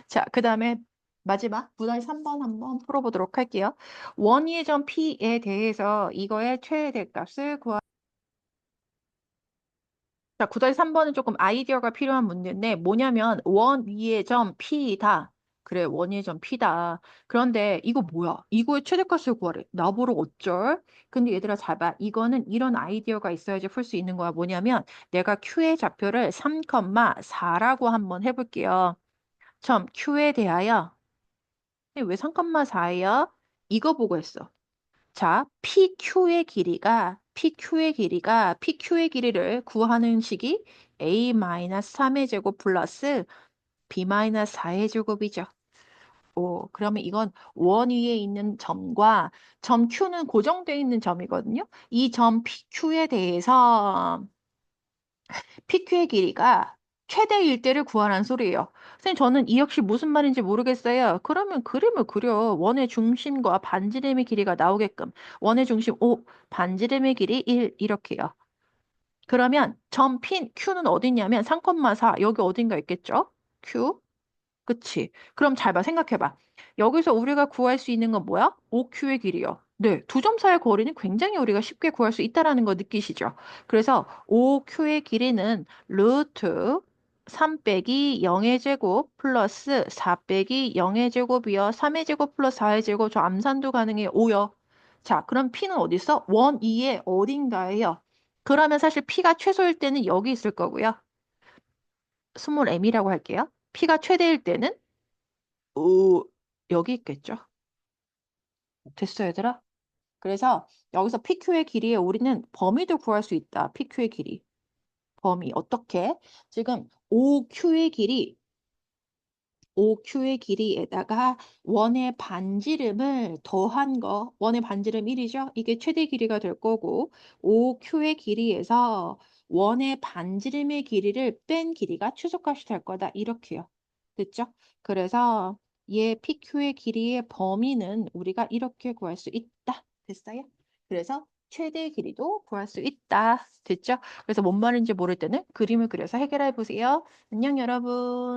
자, 그 다음에 마지막 문항 3번 한번 풀어보도록 할게요. 원위의 점 P에 대해서 이거의 최대값을 구하. 자, 9-3번은 조금 아이디어가 필요한 문제인데 뭐냐면 원 위의 점 P다. 그래, 원 위의 점 P다. 그런데 이거 뭐야? 이거의 최대값을 구하래. 나보러 어쩔? 근데 얘들아 잘 봐. 이거는 이런 아이디어가 있어야지 풀 수 있는 거야. 뭐냐면 내가 Q의 좌표를 3,4라고 한번 해볼게요. 점 Q에 대하여 왜 3,4예요? 이거 보고 했어. 자, PQ의 길이를 구하는 식이 A-3의 제곱 플러스 B-4의 제곱이죠. 오, 그러면 이건 원 위에 있는 점과 점 Q는 고정되어 있는 점이거든요. 이 점 PQ에 대해서 PQ의 길이가 최대일 때를 구하라는 소리예요. 선생님, 저는 이 역시 무슨 말인지 모르겠어요. 그러면 그림을 그려. 원의 중심과 반지름의 길이가 나오게끔. 원의 중심 5, 반지름의 길이 1 이렇게요. 그러면 점 P, Q는 어디 있냐면 3,4 여기 어딘가 있겠죠? Q. 그치? 그럼 잘 봐. 생각해봐. 여기서 우리가 구할 수 있는 건 뭐야? OQ의 길이요. 네, 두 점 사이의 거리는 굉장히 우리가 쉽게 구할 수 있다는 거 느끼시죠? 그래서 OQ의 길이는 루트 3 빼기 0의 제곱 플러스 4 빼기 0의 제곱이요. 3의 제곱 플러스 4의 제곱 저 암산도 가능해요. 5요. 자, 그럼 P는 어디 있어? 원 2에 어딘가에요. 그러면 사실 P가 최소일 때는 여기 있을 거고요. 스몰 m이라고 할게요. P가 최대일 때는 여기 있겠죠. 됐어, 얘들아? 그래서 여기서 PQ의 길이에 우리는 범위도 구할 수 있다. PQ의 길이. 범위. 어떻게? 지금 OQ의 길이에다가 원의 반지름을 더한 거. 원의 반지름 1이죠? 이게 최대 길이가 될 거고 OQ의 길이에서 원의 반지름의 길이를 뺀 길이가 최소값이 될 거다. 이렇게요. 됐죠? 그래서 얘 PQ의 길이의 범위는 우리가 이렇게 구할 수 있다. 됐어요? 그래서 최대 길이도 구할 수 있다. 됐죠? 그래서 뭔 말인지 모를 때는 그림을 그려서 해결해 보세요. 안녕, 여러분.